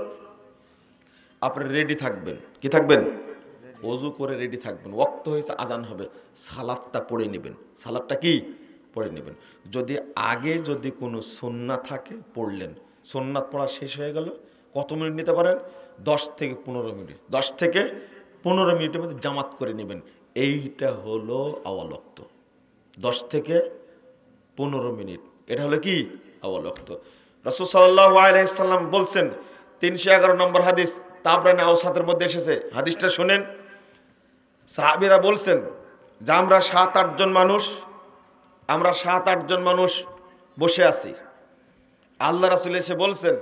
আপনি রেডি থাকবেন। কি থাকবেন? ওযু করে রেডি থাকবেন। ওয়াক্ত হয়েছে, আজান হবে, সালাতটা পড়ে নেবেন। সালাতটা কি? পড়ে নেবেন। যদি আগে যদি কোনো সুন্নাত থাকে পড়লেন, সুন্নাত পড়া শেষ হয়ে গেল, কত মিনিট নিতে পারেন? 10 থেকে 15 মিনিট। 10 থেকে 15 মিনিটের মধ্যে জামাত করে নেবেন। এইটা হলো আওয়াল ওয়াক্ত। 10 থেকে 15 মিনিট, এটা হলো কি? আওয়াল ওয়াক্ত। রাসূল সাল্লাল্লাহু আলাইহি সাল্লাম বলছেন, 311 নম্বর হাদিস তাবরানী আওসাতের মধ্যে এসেছে। হাদিসটা শুনেন। সাহাবীরা বলছেন যে আমরা 7-8 জন মানুষ বসে আছি। আল্লাহ রাসূল এসে বলছেন,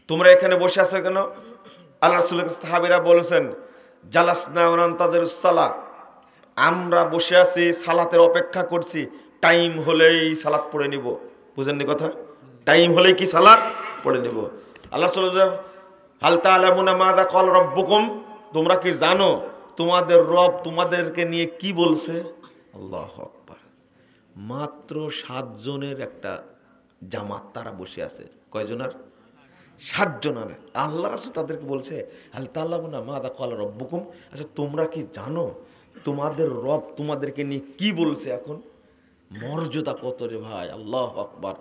তোমরা এখানে বসে আছো কেন? আল্লাহ রাসূলের কাছে সাহাবীরা বলছেন, জালাসনা ওয়া নানতাজিরুস সালাহ, আমরা বসে আছি, সালাতের অপেক্ষা করছি, টাইম হলেই সালাত পড়ে নিব। বুঝেননি কথা? টাইম হলেই কি সালাত পড়ে নিব। আল্লাহ রাসূল হাল তা'লামুনা মাযা ক্বাল রাব্বুকুম, তোমরা কি জানো তোমাদের রব তোমাদেরকে নিয়ে কি বলছে? আল্লাহু আকবার। মাত্র 7 জনের একটা জামাত, তারা বসে আছে। কয়জনের? 7 জনের। আল্লাহ রাসূল তাদেরকে বলছে, হাল তা'লামুনা মাযা ক্বাল রাব্বুকুম, আচ্ছা তোমরা কি জানো তোমাদের রব তোমাদেরকে নিয়ে কি বলছে? এখন মর্যাদা কত রে ভাই! আল্লাহু আকবার।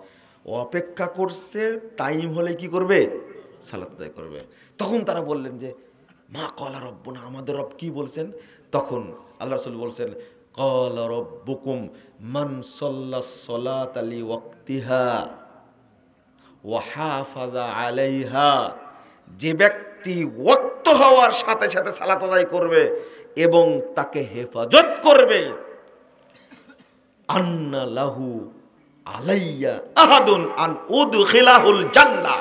অপেক্ষা করছে, টাইম হলে কি করবে? সালাত আদায় করবে। তখন তারা বললেন যে মা ক্বালা রব্বুনা, আমাদের রব কি বলছেন? তখন আল্লাহ রাসূল বলছেন, ক্বালা রব্বুকুম মান সাল্লাস সালাতা লিওয়াক্তিহা ওয়া হাফাযা আলাইহা, যে ব্যক্তি ওয়াক্ত হওয়ার সাথে সাথে সালাত আদায় করবে এবং তাকে হেফাজত করবে, আন্না লাহু আলাইয়া আহাদুন আন উদখিলাহুল জান্নাহ,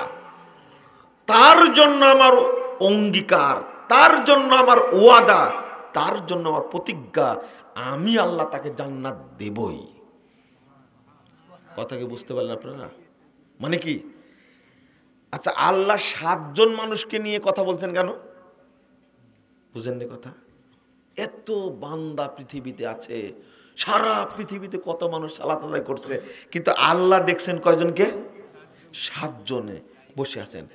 তার জন্য আমার অঙ্গীকার, তার জন্য আমার ওয়াদা, তার জন্য আমার প্রতিজ্ঞা, আমি আল্লাহ তাকে জান্নাত দেবই। কথা কি বুঝতে পারলেন আপনারা? মানে কি? আচ্ছা, আল্লাহ 7 জন মানুষকে নিয়ে কথা বলছেন কেন? বুঝেননি কথা? এত বান্দা পৃথিবীতে আছে, সারা পৃথিবীতে কত মানুষ সালাত আদায় করছে, কিন্তু আল্লাহ দেখছেন কয়জনকে? 7 জনে বসে আছেন।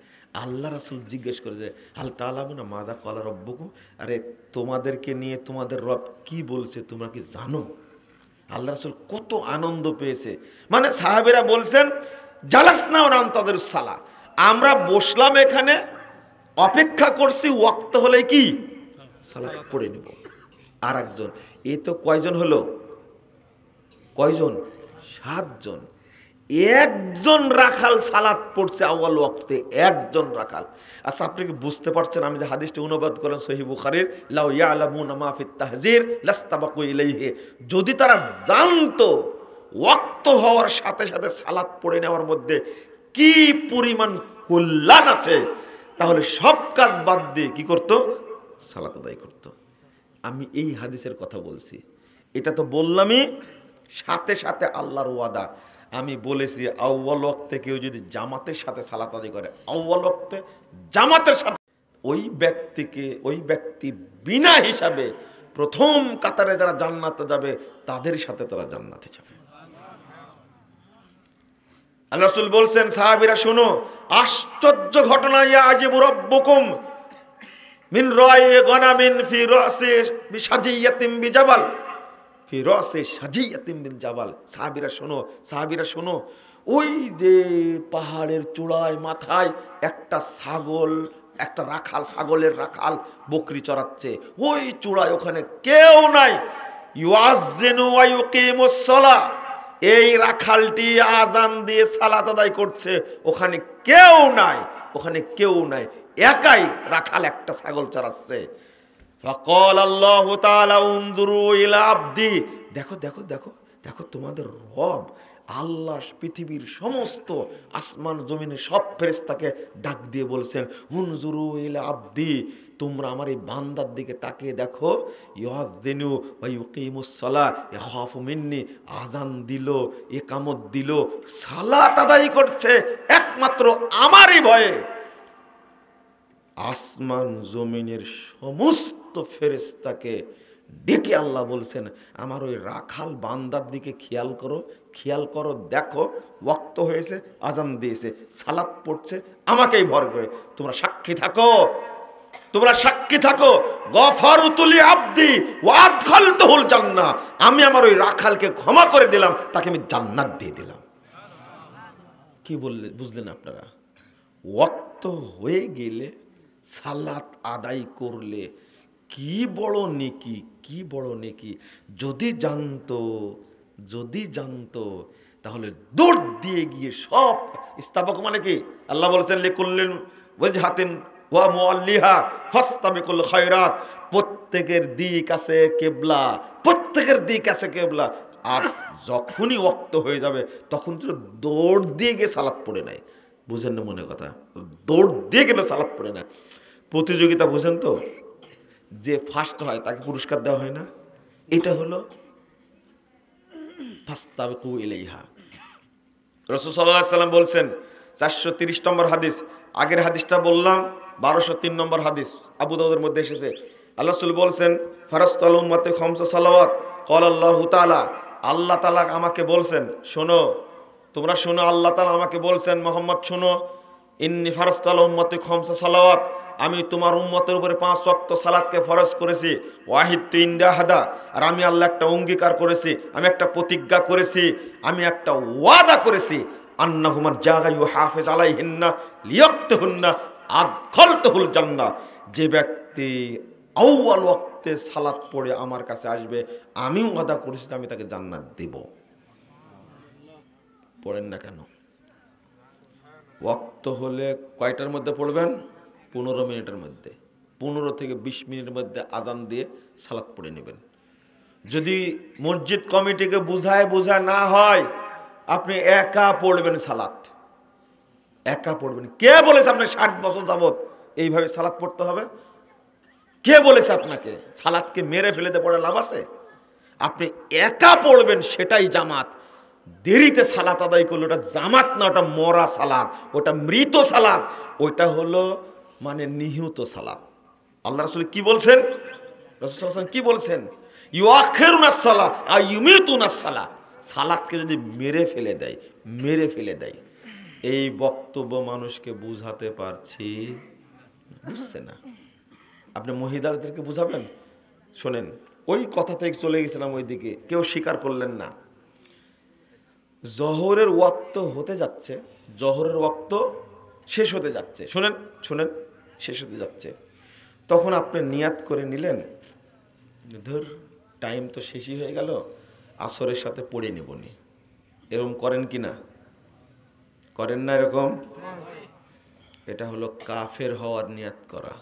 আল্লাহ রাসূল জিজ্ঞেস করে যে হাল তা'লামুনা মাযা ক্বালা রাব্বুকুম, আরে তোমাদেরকে নিয়ে তোমাদের রব কি বলছে তোমরা কি জানো? আল্লাহ রাসূল কত আনন্দ পেয়েছে। মানে সাহাবীরা বলছেন, জালাসনা ওয়া নানতাজিরুস সালাহ, আমরা বসলাম এখানে, অপেক্ষা করছি, ওয়াক্ত হলে কি সালাত পড়ে নেব। আর একজন, এ তো কয়জন হলো? কয়জন? 7 জন। একজন রাখাল সালাত পড়ছে আউয়াল ওয়াক্তে, একজন রাখাল। আচ্ছা, আপনি কি বুঝতে পারছেন? আমি যে হাদিসটি অনুবাদ করলাম সহিহ বুখারীর, লাউ ইয়ালামুনা মা ফিত তাহজির লাস্তাবাকু ইলাইহি, যদি তারা জানতো ওয়াক্ত হওয়ার সাথে সাথে সালাত পড়ে নেওয়ার মধ্যে কি পরিমাণ কল্যাণ আছে, তাহলে সব কাজ বাদ দিয়ে কি করত? সালাত আদায় করত। আমি এই হাদিসের কথা বলছি। এটা তো বললামই, সাথে সাথে আল্লাহর ওয়াদা। আমি বলেছি আউয়াল ওয়াক্তে কেউ যদি জামাতের সাথে সালাত আদায় করে, আউয়াল ওয়াক্তে জামাতের সাথে, ওই ব্যক্তি বিনা হিসাবে প্রথম কাতারে যারা জান্নাতে যাবে তাদের সাথে তারা জান্নাতে যাবে। আল্লাহ রাসূল বলছেন, সাহাবীরা শোনো, আশ্চর্য ঘটনা, ইয়া আজিবু রাব্বুকুম মিন রা'i গনামিন ফি রাসি বিসাজিয়াতিন বিজাবাল, ফি রাসি সাজিয়াতিন বিন জাবাল। সাহাবীরা শোনো, ওই যে পাহাড়ের চূড়ায় মাথায় একটা ছাগল, একটা রাখাল, ছাগলের রাখাল বকরি চড়াচ্ছে, ওই চূড়ায় ওখানে কেউ নাই। ইউআযজিনু ওয়া ইউকিমুস সালাহ, এই রাখালটি আজান দিয়ে সালাত আদায় করছে, ওখানে কেউ নাই, একাই রাখাল একটা ছাগল চড়াচ্ছে। ফাকাল আল্লাহু তাআলা উনজুরু ইলা আবদি, দেখো তোমাদের রব আল্লাহ পৃথিবীর সমস্ত আসমান জমিনের সব ফেরেশতাকে ডাক দিয়ে বলছেন, উনজুরু ইলা আবদি, তোমরা আমার এই বান্দার দিকে তাকিয়ে দেখো, ইউআযিনু ওয়া ইউকিমুস সালাহ ইয়াখাফু মিন্নি, আজান দিল, ইকামত দিল, সালাত আদায় করছে একমাত্র আমারই ভয়ে। আসমান জমিনের সমস্ত ফেরেশতাকে ডেকে আল্লাহ বলছেন, আমার ওই রাখাল বান্দার দিকে খেয়াল করো, দেখো ওয়াক্ত হয়েছে, আজান দিয়েছে, সালাত পড়ছে, আমাকেই ভর করে, তোমরা সাক্ষী থাকো, গফারতু লি আবদি আব্দি ওয়া আদখালতুহুল জান্নাহ, আমি আমার ওই রাখালকে ক্ষমা করে দিলাম, তাকে আমি জান্নাত দিয়ে দিলাম। কি বললেন, বুঝলেন আপনারা? ওয়াক্ত হয়ে গেলে সালাত আদায় করলে কি বড় নেকি, কি বড় নেকি। যদি জানতো তাহলে দৌড় দিয়ে গিয়ে সব ইস্তাবাক মানে কি, আল্লাহ বলেছেন লিকুল্লিন ওয়াজহাতিন ওয়া মুআল্লিহা ফাস্তাবিকুল খায়রাত, প্রত্যেকের দিক আছে কিবলা, প্রত্যেকের দিক আছে কিবলা। আর যখনই ওয়াক্ত হয়ে যাবে তখন তো দৌড় দিয়ে গিয়ে সালাত পড়ে নেয়। বুঝেন না মনে কথা? দৌড় দিয়ে গেলে সালাত পড়ে না। প্রতিযোগিতা বুঝেন তো, যে ফার্স্ট হয় তাকে পুরস্কার দেওয়া হয় না? এটা হলো ফাস্তাবিকু ইলাইহা। রাসূল সাল্লাল্লাহু আলাইহি সাল্লাম বলছেন, 430 নম্বর হাদিস, আগের হাদিসটা বললাম 1203 নম্বর হাদিস, আবু দাউদের মধ্যে এসেছে। আল্লাহ রাসূল বলছেন, ফারাস্তাল উম্মতে খামসা সালাওয়াত, ক্বালা আল্লাহু তাআলা, আল্লাহ তাআলা আমাকে বলছেন, শোনো, তোমরা শোনো, আল্লাহ তাআলা আমাকে বলছেন, মুহাম্মদ শোনো, ইন্নী ফারাস্তাল উম্মতে খামসা সালাওয়াত, আমি তোমার উম্মতের উপরে 5 ওয়াক্ত সালাতকে ফরজ করেছি। ওয়াহিদতু ইনদাহাদা, আর আমি আল্লাহ একটা অঙ্গীকার করেছি, আমি একটা প্রতিজ্ঞা করেছি, আমি একটা ওয়াদা করেছি, আন্নাহু মান জাগা ইউহাফিজ আলাইহিন্না লিয়াকতুহুন্না আদখালতুহুল জান্নাহ, যে ব্যক্তি আউয়াল ওয়াক্তে সালাত পড়ে আমার কাছে আসবে, আমিও ওয়াদা করেছি আমি তাকে জান্নাত দেব। পড়েন না কেন? ওয়াক্ত হলে কয়টার মধ্যে পড়বেন? 15 মিনিটের মধ্যে, 15 থেকে 20 মিনিটের মধ্যে আজান দিয়ে সালাত পড়ে নেবেন। যদি মসজিদ কমিটিকে বুঝায় না হয়, আপনি একা পড়বেন সালাত, একা পড়বেন। কে বলেছে আপনি 60 বছর যাবত এইভাবে সালাত পড়তে হবে? কে বলেছে আপনাকে? সালাতকে মেরে ফেলেতে পড়ে লাভ আছে? আপনি একা পড়বেন, সেটাই জামাত। দেরিতে সালাত আদায় করলে ওটা জামাত না, ওটা মরা সালাত, ওটা মৃত সালাত, ওইটা হলো মানে নিহত সালাত। আল্লাহ রাসূল কি বলছেন? রাসূল সাল্লাল্লাহু আলাইহি ওয়াসাল্লাম কি বলছেন? ইউআখিরুনাস সালাহ আ ইউমিতুনাস সালাহ, সালাতকে যদি মেরে ফেলে দেয়। এই বক্তব্য মানুষকে বুঝাতে পারছি? বুঝছে না। আপনি মহিলাদেরকে বুঝাবেন? শোনেন, ওই কথা থেকে চলে গেছিলাম ওইদিকে, কেউ স্বীকার করলেন না। জোহরের ওয়াক্ত হতে যাচ্ছে, জোহরের ওয়াক্ত শেষ হতে যাচ্ছে, শোনেন, শেষ হতে যাচ্ছে। তখন আপনি নিয়াত করে নিলেন, ধর টাইম তো শেষই হয়ে গেল, আসরের সাথে পড়ে নেবনি। এরকম করেন কি না? করেন না এরকম? এটা হলো কাফের হওয়ার নিয়াত করা।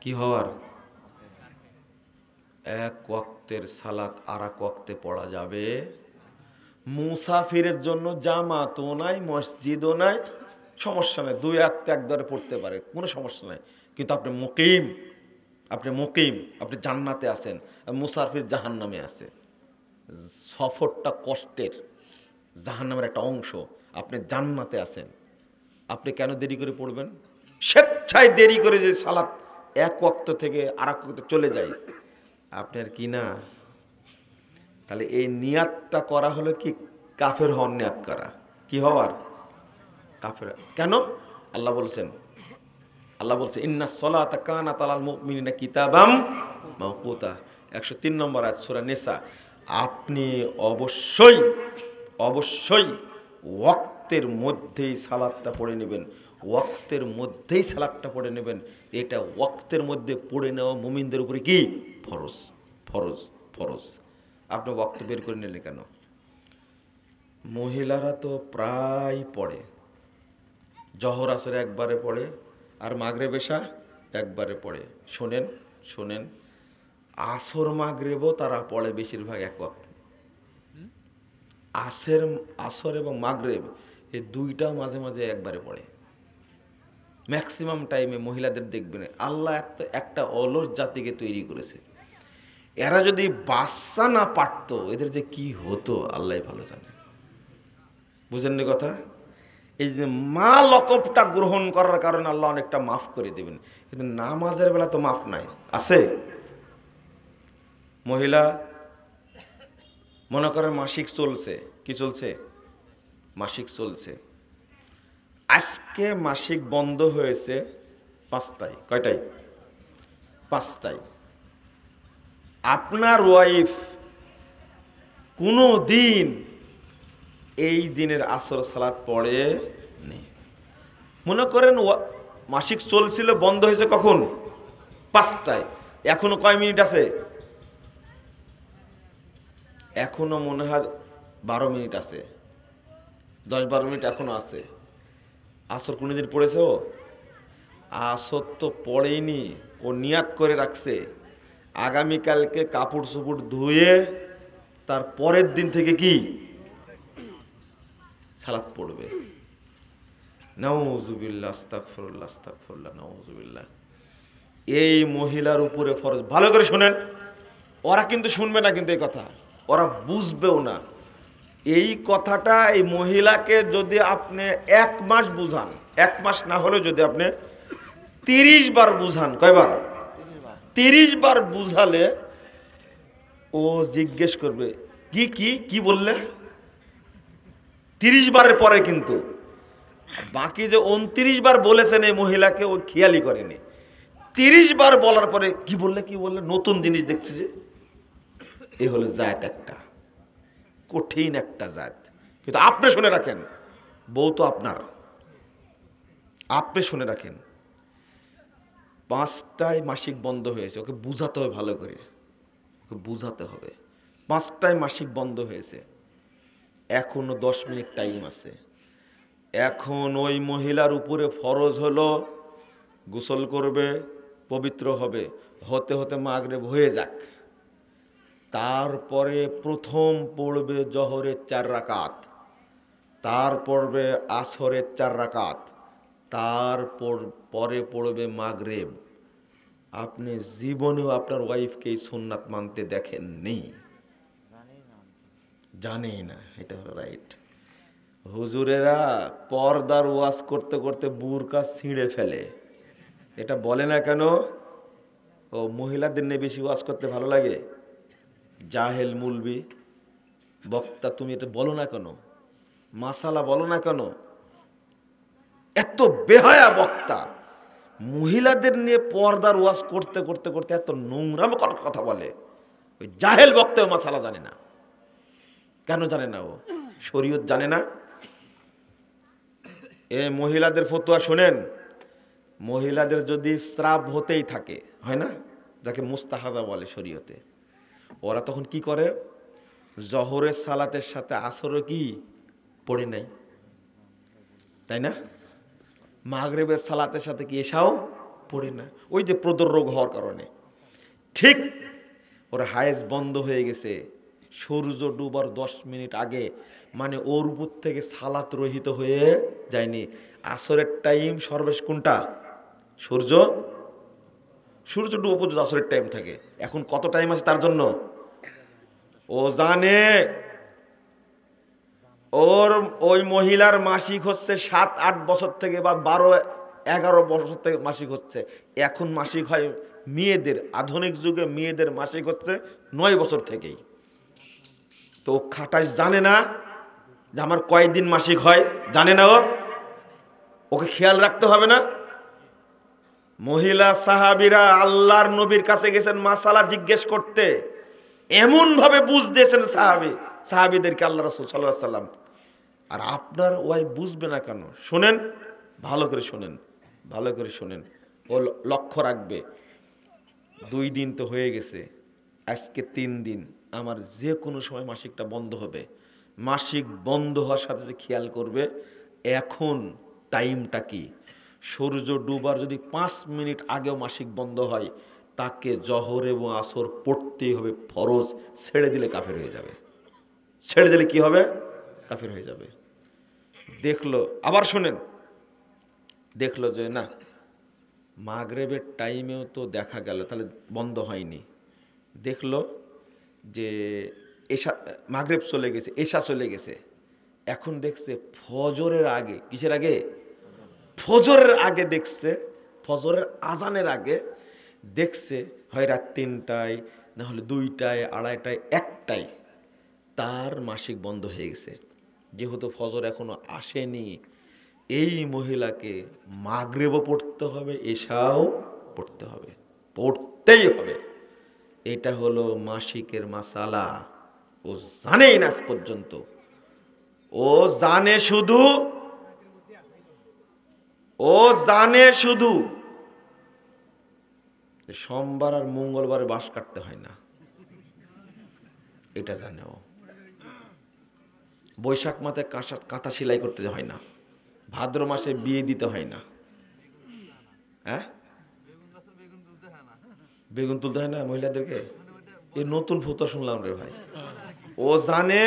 কি হওয়ার? এক ওয়াক্তের সালাত আর এক ওয়াক্তে পড়া যাবে। মুসাফিরের জন্য জামাতও নাই, মসজিদও নাই, সমস্যা নাই, 2 ওয়াক্ত একদরে পড়তে পারে, কোনো সমস্যা নাই। কিন্তু আপনি মুকিম, আপনি জান্নাতে আছেন, মুসাফির জাহান্নামে আছে। সফরটা কষ্টের, জাহান্নামের একটা অংশ, আপনি জান্নাতে আছেন। আপনি কেন দেরি করে পড়বেন? স্বেচ্ছায় দেরি করে যে সালাত এক ওয়াক্ত থেকে আর এক ওয়াক্তে চলে যায়, আপনার কি না? তাহলে এই নিয়াতটা করা হলো কি? কাফের হওয়ার নিয়াত করা। কি হওয়ার? কাফের। কেন? আল্লাহ বলছে ইন্নাস সালাতা কানাত আলাল মুমিনিনা কিতাবাম মাওকুতা, 103 নম্বর আয়াত সূরা নিসা। আপনি অবশ্যই ওয়াক্তের মধ্যেই সালাতটা পড়ে নেবেন, ওয়াক্তের মধ্যেই সালাতটা পড়ে নেবেন। এটা ওয়াক্তের মধ্যে পড়ে নেওয়া মুমিনদের উপরে কি? ফরজ। আপনি ওয়াক্ত বের করে নিলেন কেন? মহিলারা তো প্রায় পড়ে, জহর আসরে একবারে পড়ে, আর মাগরিব এশা একবারে পড়ে। শোনেন, আসর মাগরিবও তারা পড়ে বেশিরভাগ এক ওয়াক্ত। আসর এবং মাগরিব এই দুইটাও মাঝে মাঝে একবারে পড়ে। ম্যাক্সিমাম টাইমে মহিলাদের দেখবেন, আল্লাহ একটা অলস জাতিকে তৈরি করেছে। এরা যদি বাচ্চা না পারতো, এদের যে কি হতো আল্লাহ ভালো জানে। বুঝেননি কথা? এই যে মা লকবটা গ্রহণ করার কারণে আল্লাহ অনেকটা মাফ করে দেবেন, কিন্তু নামাজের বেলা তো মাফ নাই। আছে মহিলা মনে করে মাসিক চলছে, কি চলছে? মাসিক চলছে। আজকে মাসিক বন্ধ হয়েছে 5টায়। কয়টায়? 5টায়। আপনার ওয়াইফ কোনো দিন এই দিনের আসর সালাত পড়ে নেই। মনে করেন মাসিক চলছিল, বন্ধ হয়েছে কখন? 5টায়। এখনো কয় মিনিট আছে? এখনো মনে হয় 12 মিনিট আছে, 10-12 মিনিট এখনো আছে। আসর কোনদিন পড়েছে ও? আসর তো পড়েনি। ও নিয়াত করে রাখছে আগামীকালকে কাপড় চোপড় ধুয়ে তার পরের দিন থেকে কি সালাত পড়বে। নাউযুবিল্লাহ, আস্তাগফিরুল্লাহ, আস্তাগফিরুল্লাহ, নাউযুবিল্লাহ। এই মহিলার উপরে ফরজ। ভালো করে শুনেন, ওরা কিন্তু শুনবে না, কিন্তু এই কথা ওরা বুঝবেও না। এই কথাটা এই মহিলাকে যদি আপনি 1 মাস বুঝান, 1 মাস না হলেও যদি আপনি 30 বার বুঝান, কয়বার? 30 বার বুঝালে ও জিজ্ঞেস করবে কি কি কি বললে। 30 বারের পরে কিন্তু বাকি যে 29 বার বলেছেন এই মহিলাকে ও খেয়ালই করেনি। 30 বার বলার পরে কি বললে কি বললে, নতুন জিনিস দেখছি যে। এ হলো জাত, একটা কঠিন একটা জাত। কিন্তু আপনি শুনে রাখেন, বউ তো আপনার, আপনি শুনে রাখেন, 5টায় মাসিক বন্ধ হয়েছে, ওকে বুঝাতে হবে ভালো করে, ওকে বুঝাতে হবে 5টায় মাসিক বন্ধ হয়েছে, এখনো 10 মিনিট টাইম আছে। এখন ওই মহিলার উপরে ফরজ হলো গোসল করবে, পবিত্র হবে, হতে হতে মাগরিব হয়ে যাক। তারপরে প্রথম পড়বে জোহরের 4 রাকাত, তার পড়বে আসরের 4 রাকাত, তারপর পরে পড়বে মাগরিব। আপনি জীবনেও আপনার ওয়াইফকে এই সুন্নাত মানতে দেখেননি, জানেই না। এটা হলো রাইট। হুজুরেরা পর্দার ওয়াজ করতে করতে বুরকা ছিঁড়ে ফেলে, এটা বলে না কেন? ও মহিলাদের নিয়ে বেশি ওয়াজ করতে ভালো লাগে। জাহেল মুলবি বক্তা, তুমি এটা বলো না কেন? মাসালা বলো না কেন? এত বেহায়া বক্তা মহিলাদের নিয়ে পর্দার ওয়াজ করতে করতে করতে এত নোংরাম কথা বলে। ওই জাহেল বক্তা মাসালা জানে না। কেন জানে না? ও শরীয়ত জানে না। এ মহিলাদের ফতোয়া শোনেন, মহিলাদের যদি স্রাব হতেই থাকে, হয় না, যাকে মুস্তাহাজা বলে শরীয়তে, ওরা তখন কি করে? জোহরের সালাতের সাথে আসরও কি পড়ে নাই, তাই না? মাগরিবের সালাতের সাথে কি এশাও পড়ে না, ওই যে প্রদর রোগ হওয়ার কারণে। ঠিক ওর হায়েজ বন্ধ হয়ে গেছে সূর্য ডুবার 10 মিনিট আগে, মানে ওর উপর থেকে সালাত রহিত হয়ে যায়নি। আসরের টাইম সর্বেশ কোনটা? সূর্য ডুবা পর্যন্ত আসরের টাইম থাকে। এখন কত টাইম আছে তার জন্য? ও জানে ওর ওই মহিলার মাসিক হচ্ছে 7-8 বছর থেকে বা 12-11 বছর থেকে মাসিক হচ্ছে। এখন মাসিক হয় মেয়েদের, আধুনিক যুগে মেয়েদের মাসিক হচ্ছে 9 বছর থেকেই। তো খাটাস জানে না যে আমার কয়দিন মাসিক হয়, জানে না। ওকে খেয়াল রাখতে হবে না? মহিলা সাহাবীরা আল্লাহর নবীর কাছে গেছেন মাসালা জিজ্ঞেস করতে, এমন ভাবে বুঝতেছেন সাহাবীদেরকে আল্লাহ রাসূল সাল্লাল্লাহু আলাইহি সাল্লাম। আর আপনার ওয়াই বুঝবে না কেন? শোনেন, ভালো করে শোনেন, ভালো করে শোনেন। ও লক্ষ্য রাখবে, 2 দিন তো হয়ে গেছে, আজকে 3 দিন, আমার যে কোনো সময় মাসিকটা বন্ধ হবে। মাসিক বন্ধ হওয়ার সাথে সাথে খেয়াল করবে এখন টাইমটা কি। সূর্য ডুবার যদি 5 মিনিট আগেও মাসিক বন্ধ হয়, তাকে জোহর এবং আসর পড়তেই হবে ফরজ। ছেড়ে দিলে কাফের হয়ে যাবে। ছেড়ে দিলে কি হবে? কাফের হয়ে যাবে। দেখলো, আবার শোনেন, দেখলো যে না, মাগরিবের টাইমেও তো দেখা গেল তাহলে বন্ধ হয়নি। দেখলো যে এশা, মাগরিব চলে গেছে, এশা চলে গেছে। এখন দেখছে ফজরের আগে, কিসের আগে? ফজরের আগে দেখছে, ফজরের আজানের আগে দেখছে, হয় রাত 3টায়, না হলে 2টায়, 2:30টায়, 1টায় তার মাসিক বন্ধ হয়ে গেছে। যেহেতু ফজর এখনো আসেনি, এই মহিলাকে মাগরিবও পড়তে হবে, এশাও পড়তে হবে, পড়তেই হবে। এটা হলো মাসিকের মাসালা। ও জানেই না আজ পর্যন্ত। ও জানে শুধু সোমবার আর মঙ্গলবারে বাঁশ কাটতে হয় না, এটা জানে ও। বৈশাখ মাসে কাঁথা সেলাই করতে হয় না, ভাদ্র মাসে বিয়ে দিতে হয় না, হ্যাঁ বেগুন তুলতে হয় না মহিলাদেরকে। এই নতুন ফতুয়া শুনলাম রে ভাই। ও জানে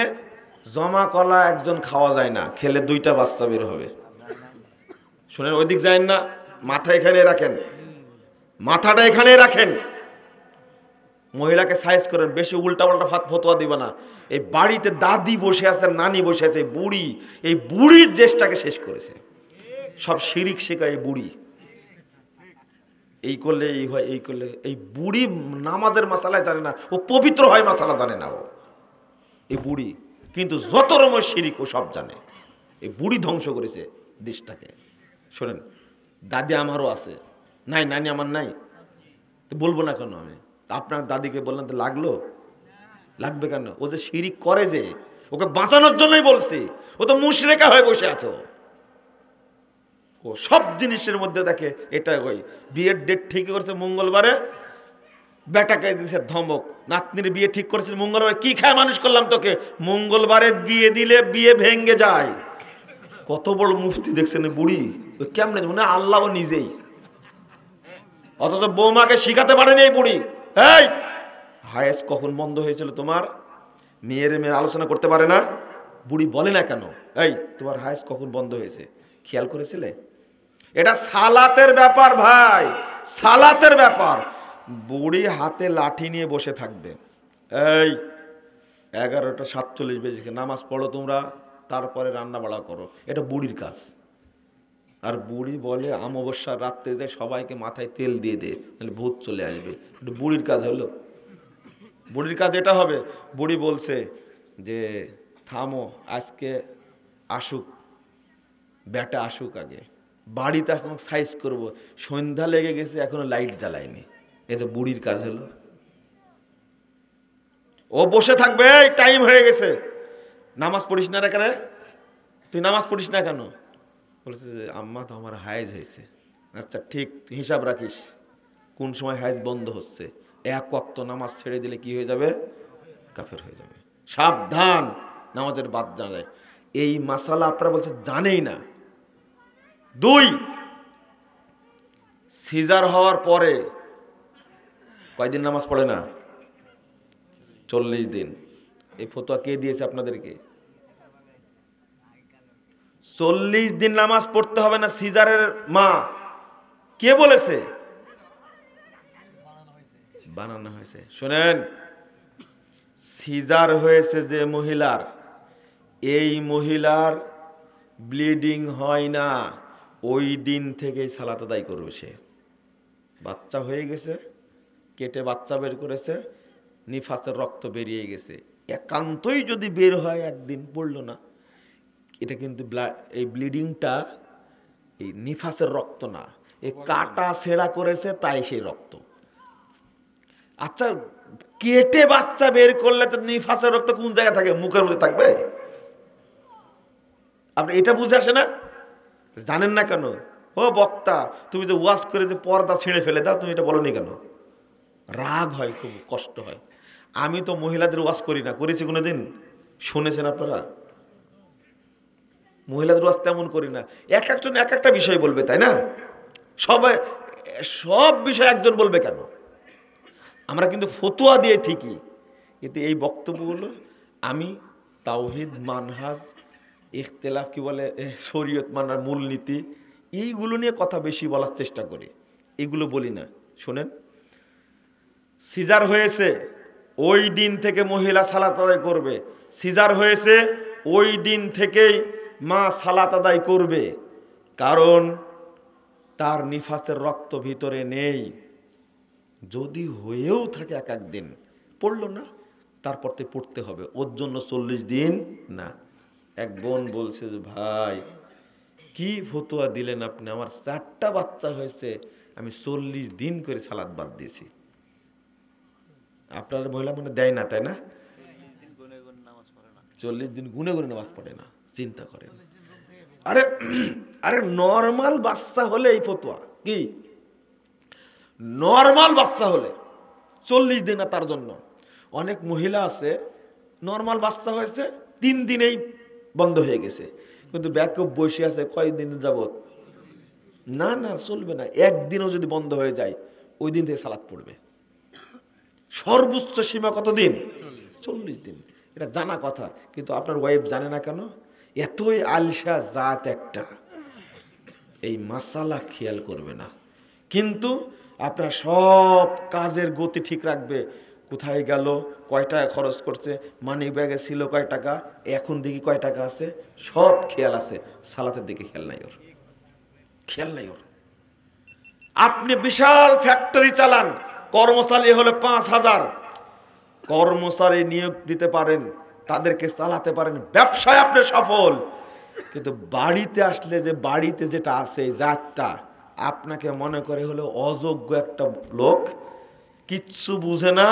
জমা কলা একজন খাওয়া যায় না, খেলে 2টা বাচ্চা বের হবে। শুনেন, ওইদিক যায় না, মাথা এখানে রাখেন, মাথাটা এখানে রাখেন। মহিলাকে সাইজ করেন, বেশি উল্টা পাল্টা ফতোয়া দিবে না। এই বাড়িতে দাদি বসে আছে, নানি বসে আছে, এই বুড়ির দেশটাকে শেষ করেছে। সব শিরিক শেখায় এই বুড়ি। এই করলে এই হয়, এই করলে এই বুড়ি নামাজের মাসালায় জানে না, ও পবিত্র হয় মাসালা জানে না ও, এই বুড়ি। কিন্তু যত রকম শিরিক ও সব জানে। এই বুড়ি ধ্বংস করেছে দেশটাকে। শোনেন, দাদি আমারও আছে, নাই নানি আমার নাই, তো বলবো না কেন আমি? আপনার দাদিকে বললেন তো লাগবে কেন? ও যে শিরিক করে, যে ওকে বাঁচানোর জন্যই বলছি। ও তো মুশরিকা হয়ে বসে আছে। ও সব জিনিসের মধ্যে দেখে এটা ওই বিয়ের ডেট ঠিক করেছে মঙ্গলবারে, বেটাকে দিয়েছে ধমক। নাতনির বিয়ে ঠিক করেছে মঙ্গলবারে, কি খায় মানুষ করলাম তোকে? মঙ্গলবারে বিয়ে দিলে বিয়ে ভেঙ্গে যায়। কত বড় মুফতি দেখছেন বুড়ি, ওই কেমনে মানে আল্লাহ নিজেই। অথচ বৌমাকে শিখাতে পারেনি এই বুড়ি। এই হায়েস কখন বন্ধ হয়েছিল তোমার? মেয়ের আলোচনা করতে পারে না, বুড়ি বলে না কেন? এই তোমার হায়েস কখন বন্ধ হয়েছে খেয়াল করেছিলে? এটা সালাতের ব্যাপার ভাই, সালাতের ব্যাপার। বুড়ি হাতে লাঠি নিয়ে বসে থাকবে। এই 11:47 বেজে নামাজ পড়ো তোমরা, তারপরে রান্না বাড়া করো, এটা বুড়ির কাজ। আর বুড়ি বলে অমাবস্যার রাত্রিতে সবাইকে মাথায় তেল দিয়ে দে, নাহলে ভূত চলে আসবে। এটা বুড়ির কাজ হলো? বুড়ির কাজ এটা হবে? বুড়ি বলছে যে থামো, আজকে আসুক বেটা, আসুক আগে, বাড়িতে আসতে সাইজ করবো। সন্ধ্যা লেগে গেছে, এখনো লাইট জ্বালায়নি। এটা বুড়ির কাজ হলো? ও বসে থাকবে, এই টাইম হয়ে গেছে, নামাজ পড়িস না কেন? তুই নামাজ পড়িস না কেন? বলেছে যে আম্মা তো আমার হায়েজ হয়েছে। আচ্ছা ঠিক, হিসাব রাখিস কোন সময় হায়েজ বন্ধ হচ্ছে। এক ওয়াক্ত নামাজ ছেড়ে দিলে কি হয়ে যাবে? কাফের হয়ে যাবে। সাবধান, নামাজের বাদ যায়। এই মাসালা আপনারা বলছে জানেই না। 2, সিজার হওয়ার পরে কয়দিন নামাজ পড়ে না? 40 দিন। এই ফতোয়া কে দিয়েছে আপনাদেরকে? 40 দিন নামাজ পড়তে হবে না সিজারের মা কে বলেছে? বানানো হয়েছে। শোনেন, সিজার হয়েছে যে মহিলার, এই মহিলার ব্লিডিং হয় না, ওই দিন থেকেই সালাত আদায় করবে সে। বাচ্চা হয়ে গেছে, কেটে বাচ্চা বের করেছে, নিফাসের রক্ত বেরিয়ে গেছে, একান্তই যদি বের হয় একদিন পড়লো না, এটা কিন্তু এই ব্লিডিংটা এই নিফাসের রক্ত না, এই কাটা ছেঁড়া করেছে তাই সেই রক্ত। আচ্ছা, কেটে বাচ্চা বের করলে তো নিফাসের রক্ত কোন জায়গায় থাকে? মুখের মধ্যে থাকবে? আপনি এটা বুঝে আসে না? জানেন না কেন? ও বক্তা, তুমি যে ওয়াজ করে যে পর্দা ছিঁড়ে ফেলে দাও, তুমি এটা বলনি কেন? রাগ হয়, খুব কষ্ট হয়। আমি তো মহিলাদের ওয়াজ করি না, করেছি কোনোদিন? শুনেছেন আপনারা? মহিলাদের ওয়াজ তেমন করি না। এক একজন এক একটা বিষয় বলবে, তাই না? সব বিষয় একজন বলবে কেন? আমরা কিন্তু ফতোয়া দিয়ে ঠিকই, কিন্তু এই বক্তব্যগুলো আমি তাওহীদ, মানহাজ, ইখতিলাফ, কি বলে, শরীয়ত মানার মূলনীতি, এইগুলো নিয়ে কথা বেশি বলার চেষ্টা করি, এগুলো বলি না। শোনেন, সিজার হয়েছে ওই দিন থেকে মহিলা সালাত আদায় করবে। সিজার হয়েছে ওই দিন থেকেই মা সালাত আদায় করবে, কারণ তার নিফাসের রক্ত ভিতরে নেই। যদি হয়েও থাকে এক দিন পড়লো না, তারপর তো পড়তে হবে, ওর জন্য 40 দিন না। এক বোন বলছে যে ভাই কি ফতোয়া দিলেন আপনি, আমার 4টা বাচ্চা হয়েছে, আমি 40 দিন করে সালাত বাদ দিয়েছি। আপনার মহিলা মনে দেয় না, তাই না? 40 দিন গুনে গুনে নামাজ পড়ে না, চিন্তা করেন। আরে আরে নর্মাল বাচ্চা হলে এই ফতোয়া কি? নর্মাল বাচ্চা হলে 40 দিন না, তার জন্য অনেক মহিলা আছে নর্মাল বাচ্চা হয়েছে 3 দিনেই বন্ধ হয়ে গেছে, কিন্তু ব্যাকআপ বসে আছে কয়েকদিন যাবত। না না, চলবে না। একদিনও যদি বন্ধ হয়ে যায় ওই দিন থেকে সালাত পড়বে। সর্বোচ্চ সীমা কতদিন? 40 দিন। এটা জানা কথা, কিন্তু আপনার ওয়াইফ জানে না কেন? এতই আলসা জাত একটা, এই মাসালা খেয়াল করবে না। কিন্তু আপনার সব কাজের গতি ঠিক রাখবে। কোথায় গেল, কয় টাকা খরচ করছে, মানি ব্যাগে ছিল কয় টাকা, এখন দেখি কয় টাকা আছে, সব খেয়াল আছে। সালাতের দিকে খেয়াল নাই ওর, খেয়াল নাই ওর। আপনি বিশাল ফ্যাক্টরি চালান, কর্মচারী হলে 5000 কর্মচারী নিয়োগ দিতে পারেন, তাদেরকে চালাতে পারেন, ব্যবসায় আপনি সফল। কিন্তু বাড়িতে আসলে যে বাড়িতে যেটা আছে জাতটা আপনাকে মনে করে হলো অযোগ্য একটা লোক, কিচ্ছু বুঝে না,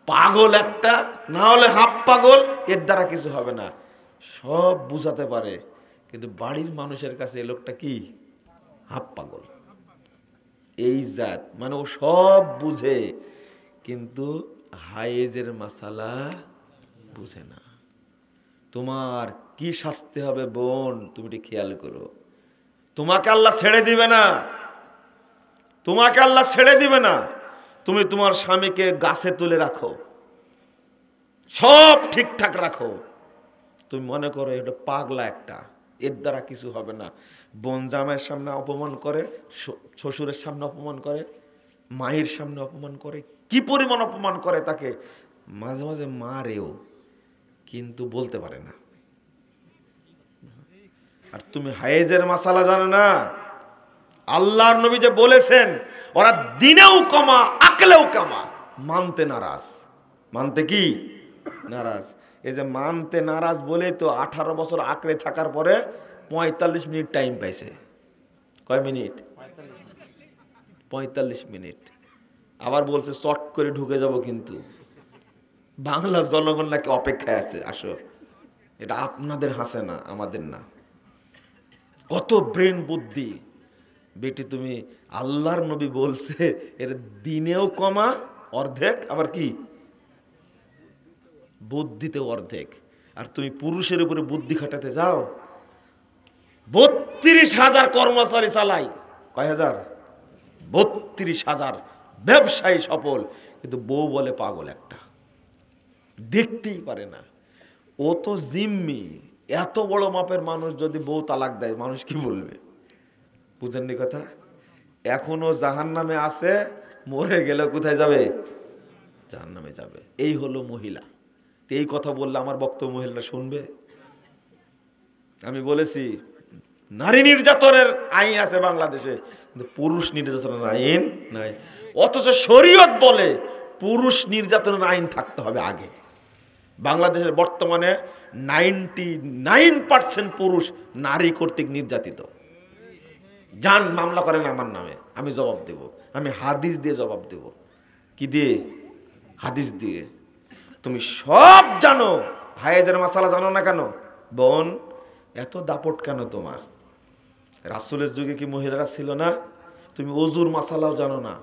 পাগল একটা, না হলে হাফ পাগল, এর দ্বারা কিছু হবে না। সব বুঝাতে পারে, কিন্তু বাড়ির মানুষের কাছে এই লোকটা কি? হাফ পাগল। এই জাত মানে ও সব বুঝে, কিন্তু হায়েজের মাসালা বুঝে না। তোমার কি শাস্তি হবে বোন, তুমি একটু খেয়াল করো। তোমাকে আল্লাহ ছেড়ে দিবে না, তোমাকে আল্লাহ ছেড়ে দিবে না। তুমি তোমার স্বামীকে গাছে তুলে রাখো, সব ঠিকঠাক রাখো, তুমি মনে করো এটা পাগলা একটা, এর দ্বারা কিছু হবে না। বোন জামাইয়ের সামনে অপমান করে, শ্বশুরের সামনে অপমান করে, মায়ের সামনে অপমান করে, কি পরিমাণ অপমান করে তাকে, মাঝে মাঝে মারেও, কিন্তু বলতে পারে না। আর তুমি হায়েজের মাসালা জানো না? আল্লাহর নবী যে বলেছেন ওরা দিনেও কমা আকলেও কামা, মানতে নারাজ। মানতে কি নারাজ? এই যে মানতে নারাজ বলে তো 18 বছর আঁকড়ে থাকার পরে 45 মিনিট টাইম পাইছে। কয় মিনিট? 45 মিনিট। আবার বলছে চট করে ঢুকে যাব, কিন্তু বাংলার জনগণ নাকি অপেক্ষায় আছে, আসো। এটা আপনাদের হাসে না, আমাদের না। কত ব্রেন বুদ্ধি বেটি তুমি। আল্লাহর নবী বলছে এর দিনেও কমা অর্ধেক, আবার কি বুদ্ধিতেও অর্ধেক। আর তুমি পুরুষের উপরে বুদ্ধি খাটাতে যাও। 32,000 কর্মচারী চালাই, কয় হাজার? 32,000 ব্যবসায়ী সফল, কিন্তু বউ বলে পাগল একটা, দেখতেই পারে না। ও তো জিম্মি। এত বড় মাপের মানুষ যদি বউ তালাক দেয়, মানুষ কি বলবে? বুঝেননি কথা? এখনো জাহান্নামে আছে, মরে গেলে কোথায় যাবে? জাহান্নামে যাবে। এই হলো মহিলা। এই কথা বললে আমার বক্তব্য মহিলারা শুনবে? আমি বলেছি নারী নির্যাতনের আইন আছে বাংলাদেশে, কিন্তু পুরুষ নির্যাতনের আইন নাই। অথচ শরীয়ত বলে পুরুষ নির্যাতনের আইন থাকতে হবে আগে। বাংলাদেশের বর্তমানে 99% পুরুষ নারী কর্তৃক নির্যাতিত। যান মামলা করেন আমার নামে, আমি জবাব দেব। আমি হাদিস দিয়ে জবাব দেব। কি দিয়ে? হাদিস দিয়ে। তুমি সব জানো, হায়েজের মাসালা জানো না কেন? বোন, এত দাপট কেন তোমার? রাসূলের যুগে কি মহিলারা ছিল না? তুমি ওযুর মাসালাও জানো না।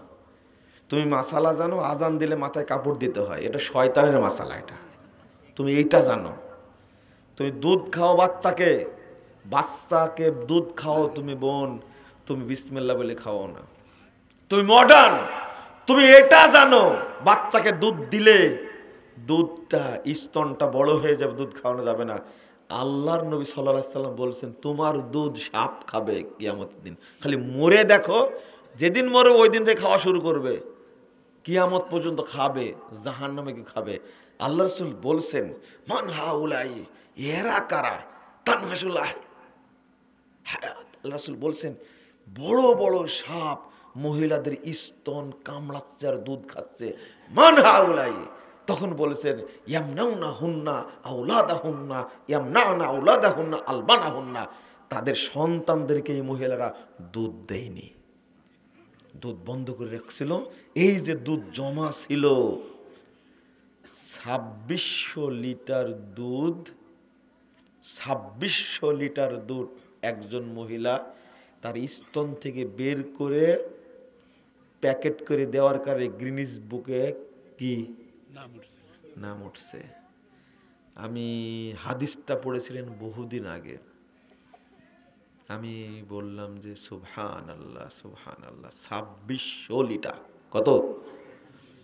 তুমি মাসালা জানো আজান দিলে মাথায় কাপড় দিতে হয়, এটা শয়তানের মাসালা। এটা তুমি এইটা জানো। তুমি দুধ খাও বাচ্চাকে, বাচ্চাকে দুধ খাও তুমি বোন, তুমি বিসমিল্লাহ বলে খাও না। তুমি মডার্ন, তুমি এটা জানো বাচ্চাকে দুধ দিলে দুধটা স্তনটা বড় হয়ে যাবে, দুধ খাওয়ানো যাবে না। আল্লাহর নবী সাল্লাল্লাহু আলাইহি সাল্লাম বলছেন তোমার দুধ সাপ খাবে কিয়ামতের দিন। খালি মরে দেখো, যেদিন মরে ওই দিন থেকে খাওয়া শুরু করবে, কিয়ামত পর্যন্ত খাবে, জাহান্নামে কি খাবে। আল্লাহ রাসূল বলছেন মান হাউলাই, এরা কারা? তানহাসুল্লাহ। আল্লাহ রাসূল বলছেন বড় বড় সাপ মহিলাদের স্তন কামড়াচ্ছে আর দুধ খাচ্ছে। মান হাউলাই। তখন বলেছেন ইয়ামনাউনা হুন্না আওলাদাহুন্না ইয়ামনাউনা আওলাদাহুন্না আলবানাহুন্না, তাদের সন্তানদেরকে এই মহিলারা দুধ দেয়নি, দুধ বন্ধ করে রাখছিল। এই যে দুধ জমা ছিল, লিটার দুধ 2600 লিটার দুধ একজন মহিলা তার স্তন থেকে বের করে প্যাকেট করে দেওয়ার কারণে গ্রিনিস বুকে কি নাম উঠছে। আমি হাদিসটা পড়েছিলেন বহুদিন আগে। আমি বললাম যে সুবহানাল্লাহ সুবহানাল্লাহ, 2600 লিটার, কত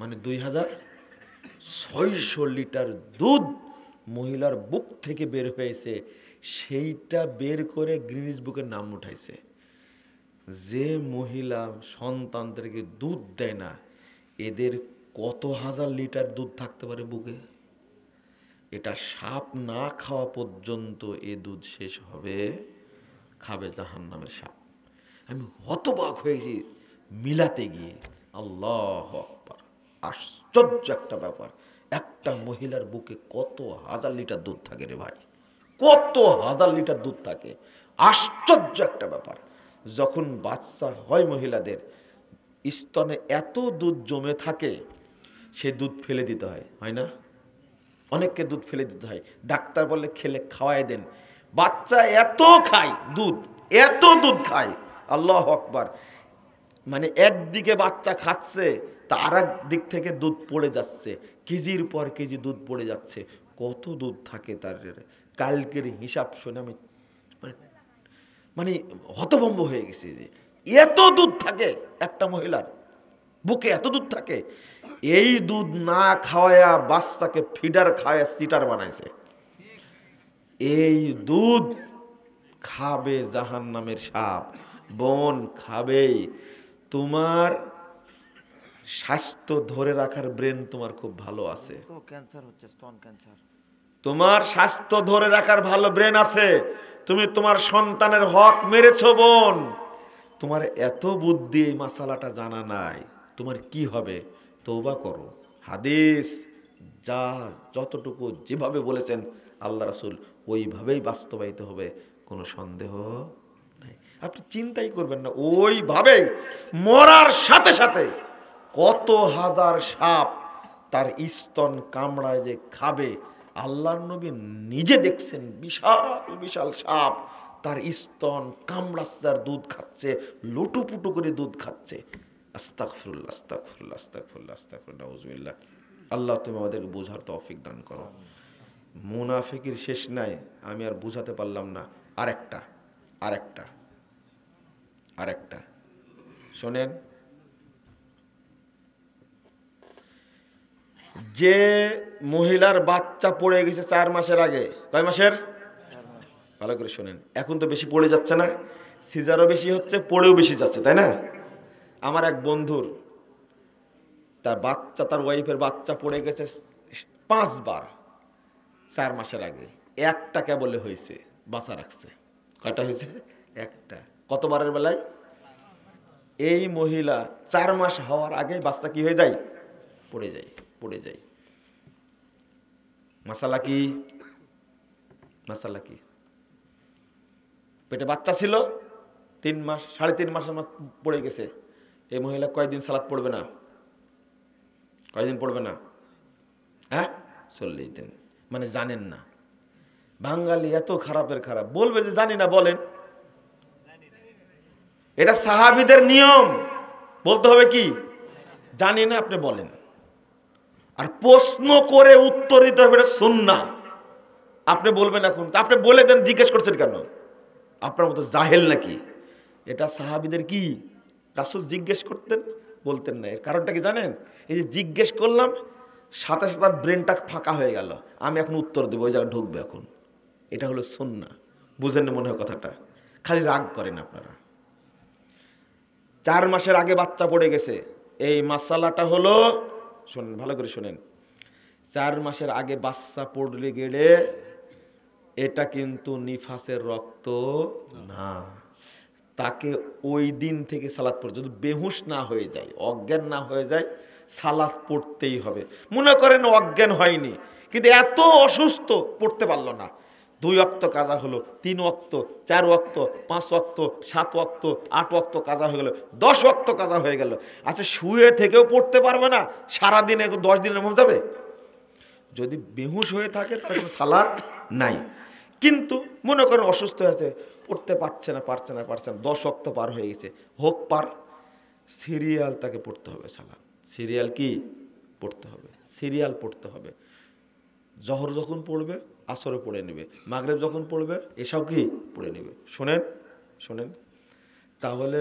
মানে 2600 লিটার দুধ মহিলার বুক থেকে বের হয়েছে, সেইটা বের করে গ্রিনিস বুকের নাম উঠাইছে। যে মহিলা সন্তানদেরকে দুধ দেয় না, এদের কত হাজার লিটার দুধ থাকতে পারে বুকে? এটা সাপ না খাওয়া পর্যন্ত এ দুধ শেষ হবে, খাবে জাহান্নামের সাপ। আমি হতবাক হয়েছি মিলাতে গিয়ে। আল্লাহু আকবার, আশ্চর্য একটা ব্যাপার। একটা মহিলার বুকে কত হাজার লিটার দুধ থাকে রে ভাই, কত হাজার লিটার দুধ থাকে। আশ্চর্য একটা ব্যাপার। যখন বাচ্চা হয় মহিলাদের স্তনে এত দুধ জমে থাকে, সে দুধ ফেলে দিতে হয়, হয় না? অনেককে দুধ ফেলে দিতে হয়, ডাক্তার বলে খেলে খাওয়াই দেন। বাচ্চা এত খায় দুধ, এত দুধ খায়, আল্লাহু আকবার। মানে একদিকে বাচ্চা খাচ্ছে, তা আর এক দিক থেকে দুধ পড়ে যাচ্ছে, কেজির পর কেজি দুধ পড়ে যাচ্ছে। কত দুধ থাকে তার, কালকের হিসাব শুনে আমি মানে হতভম্ব হয়ে গেছি যে এত দুধ থাকে একটা মহিলার বুকে, এত দুধ থাকে। এই দুধ না খাওয়ায়া বাচ্চাকে ফিডার খাওয়া সিটার বানাইছে। এই দুধ খাবে জাহান্নামের সাপ। বোন খাবেই। তোমার স্বাস্থ্য ধরে রাখার ব্রেন তোমার খুব ভালো আছে, ক্যান্সার হচ্ছে, স্তন ক্যান্সার। তোমার স্বাস্থ্য ধরে রাখার ভালো ব্রেন আছে। তুমি তোমার সন্তানের হক মেরেছো বোন। তোমার এত বুদ্ধি, এই মাসালাটা জানা নাই, তোমার কি হবে? তওবা করো। হাদিস যা যতটুকু যেভাবে বলেছেন আল্লাহ রাসূল, ওইভাবেই বাস্তবায়িত হবে, কোনো সন্দেহ নাই। আপনি চিন্তাই করবেন না, ওইভাবেই মরার সাথে সাথে কত হাজার সাপ তার স্তন কামড়ায় যে খাবে। আল্লাহর নবী নিজে দেখছেন বিশাল বিশাল সাপ তার স্তন কামড়াচ্ছে আর দুধ খাচ্ছে, লুটুপুটু করে দুধ খাচ্ছে। আস্তাগফিরুল্লাহ আস্তাগফিরুল্লাহ আস্তাগফিরুল্লাহ আস্তাগফিরুল্লাহ নাউযুবিল্লাহ। আল্লাহ তুমি আমাদেরকে বোঝার তৌফিক দান করো। মুনাফিকের শেষ নাই, আমি আর বুঝাতে পারলাম না। আরেকটা শোনেন। যে মহিলার বাচ্চা পড়ে গেছে 4 মাসের আগে, কয় মাসের? ভালো করে শোনেন। এখন তো বেশি পড়ে যাচ্ছে না, সিজারও বেশি হচ্ছে, পড়েও বেশি যাচ্ছে, তাই না? আমার এক বন্ধুর তার বাচ্চা, তার ওয়াইফের বাচ্চা পড়ে গেছে 5 বার 4 মাসের আগে। একটা কেবলে হয়েছে, বাঁচা রাখছে। কয়টা হয়েছে? একটা। কতবারের বেলায়? এই মহিলা 4 মাস হওয়ার আগে বাচ্চা কি হয়ে যায়? পড়ে যায়। মাসালা কি? পেটে বাচ্চা ছিল 3 মাস, 3.5 মাস আমার পড়ে গেছে। এই মহিলা কয়দিন সালাত পড়বে না? কয়দিন পড়বে না? হ্যাঁ, 40 দিন। মানে জানেন না। বাঙালি এত খারাপের খারাপ, বলবে যে জানি না। বলেন, এটা সাহাবীদের নিয়ম। বলতে হবে কি জানি না, আপনি বলেন। আর প্রশ্ন করে উত্তর দিতে হবে, এটা সুন্নাহ। আপনি বলবেন এখন, আপনি বলে দেন, জিজ্ঞেস করছেন কেন? আপনার মতো জাহেল নাকি? এটা সাহাবীদের কি, রাসূল জিজ্ঞেস করতেন, বলতেন না। এর কারণটা কি জানেন? এই যে জিজ্ঞেস করলাম, সাথে সাথে ব্রেনটা ফাঁকা হয়ে গেল, আমি এখন উত্তর দেবো, ওই জায়গায় ঢুকবে এখন। এটা হলো সুন্নাহ। বুঝেন না মনে হয় কথাটা? খালি রাগ করেন আপনারা। 4 মাসের আগে বাচ্চা পড়ে গেছে, এই মাসালাটা হলো, শোনেন ভালো করে শোনেন। 4 মাসের আগে বাচ্চা পড়লে গেলে এটা কিন্তু নিফাসের রক্ত না। তাকে ওই দিন থেকে সালাত পড়ে, যদি বেহুশ না হয়ে যায়, অজ্ঞান না হয়ে যায়, সালাত পড়তেই হবে। মনে করেন অজ্ঞান হয়নি, কিন্তু এত অসুস্থ পড়তে পারলো না। 2 ওয়াক্ত কাজা হলো, 3 ওয়াক্ত, 4 ওয়াক্ত, 5 ওয়াক্ত, 7 ওয়াক্ত, 8 ওয়াক্ত কাজা হয়ে গেল, 10 ওয়াক্ত কাজা হয়ে গেল। আচ্ছা, শুয়ে থেকেও পড়তে পারবে না, সারাদিনে 10 দিনের মধ্যে যাবে? যদি বেহুশ হয়ে থাকে তার কোনো সালাত নাই। কিন্তু মনে করেন অসুস্থ হয়েছে, পড়তে পারছে না 10 ওয়াক্ত পার হয়ে গেছে, হোক পার, সিরিয়াল তাকে পড়তে হবে সালাত। সিরিয়াল কি পড়তে হবে? সিরিয়াল পড়তে হবে। জহর যখন পড়বে আসরে পড়ে নেবে, মাগরিব যখন পড়বে এসব কি পড়ে নেবে। শোনেন, তাহলে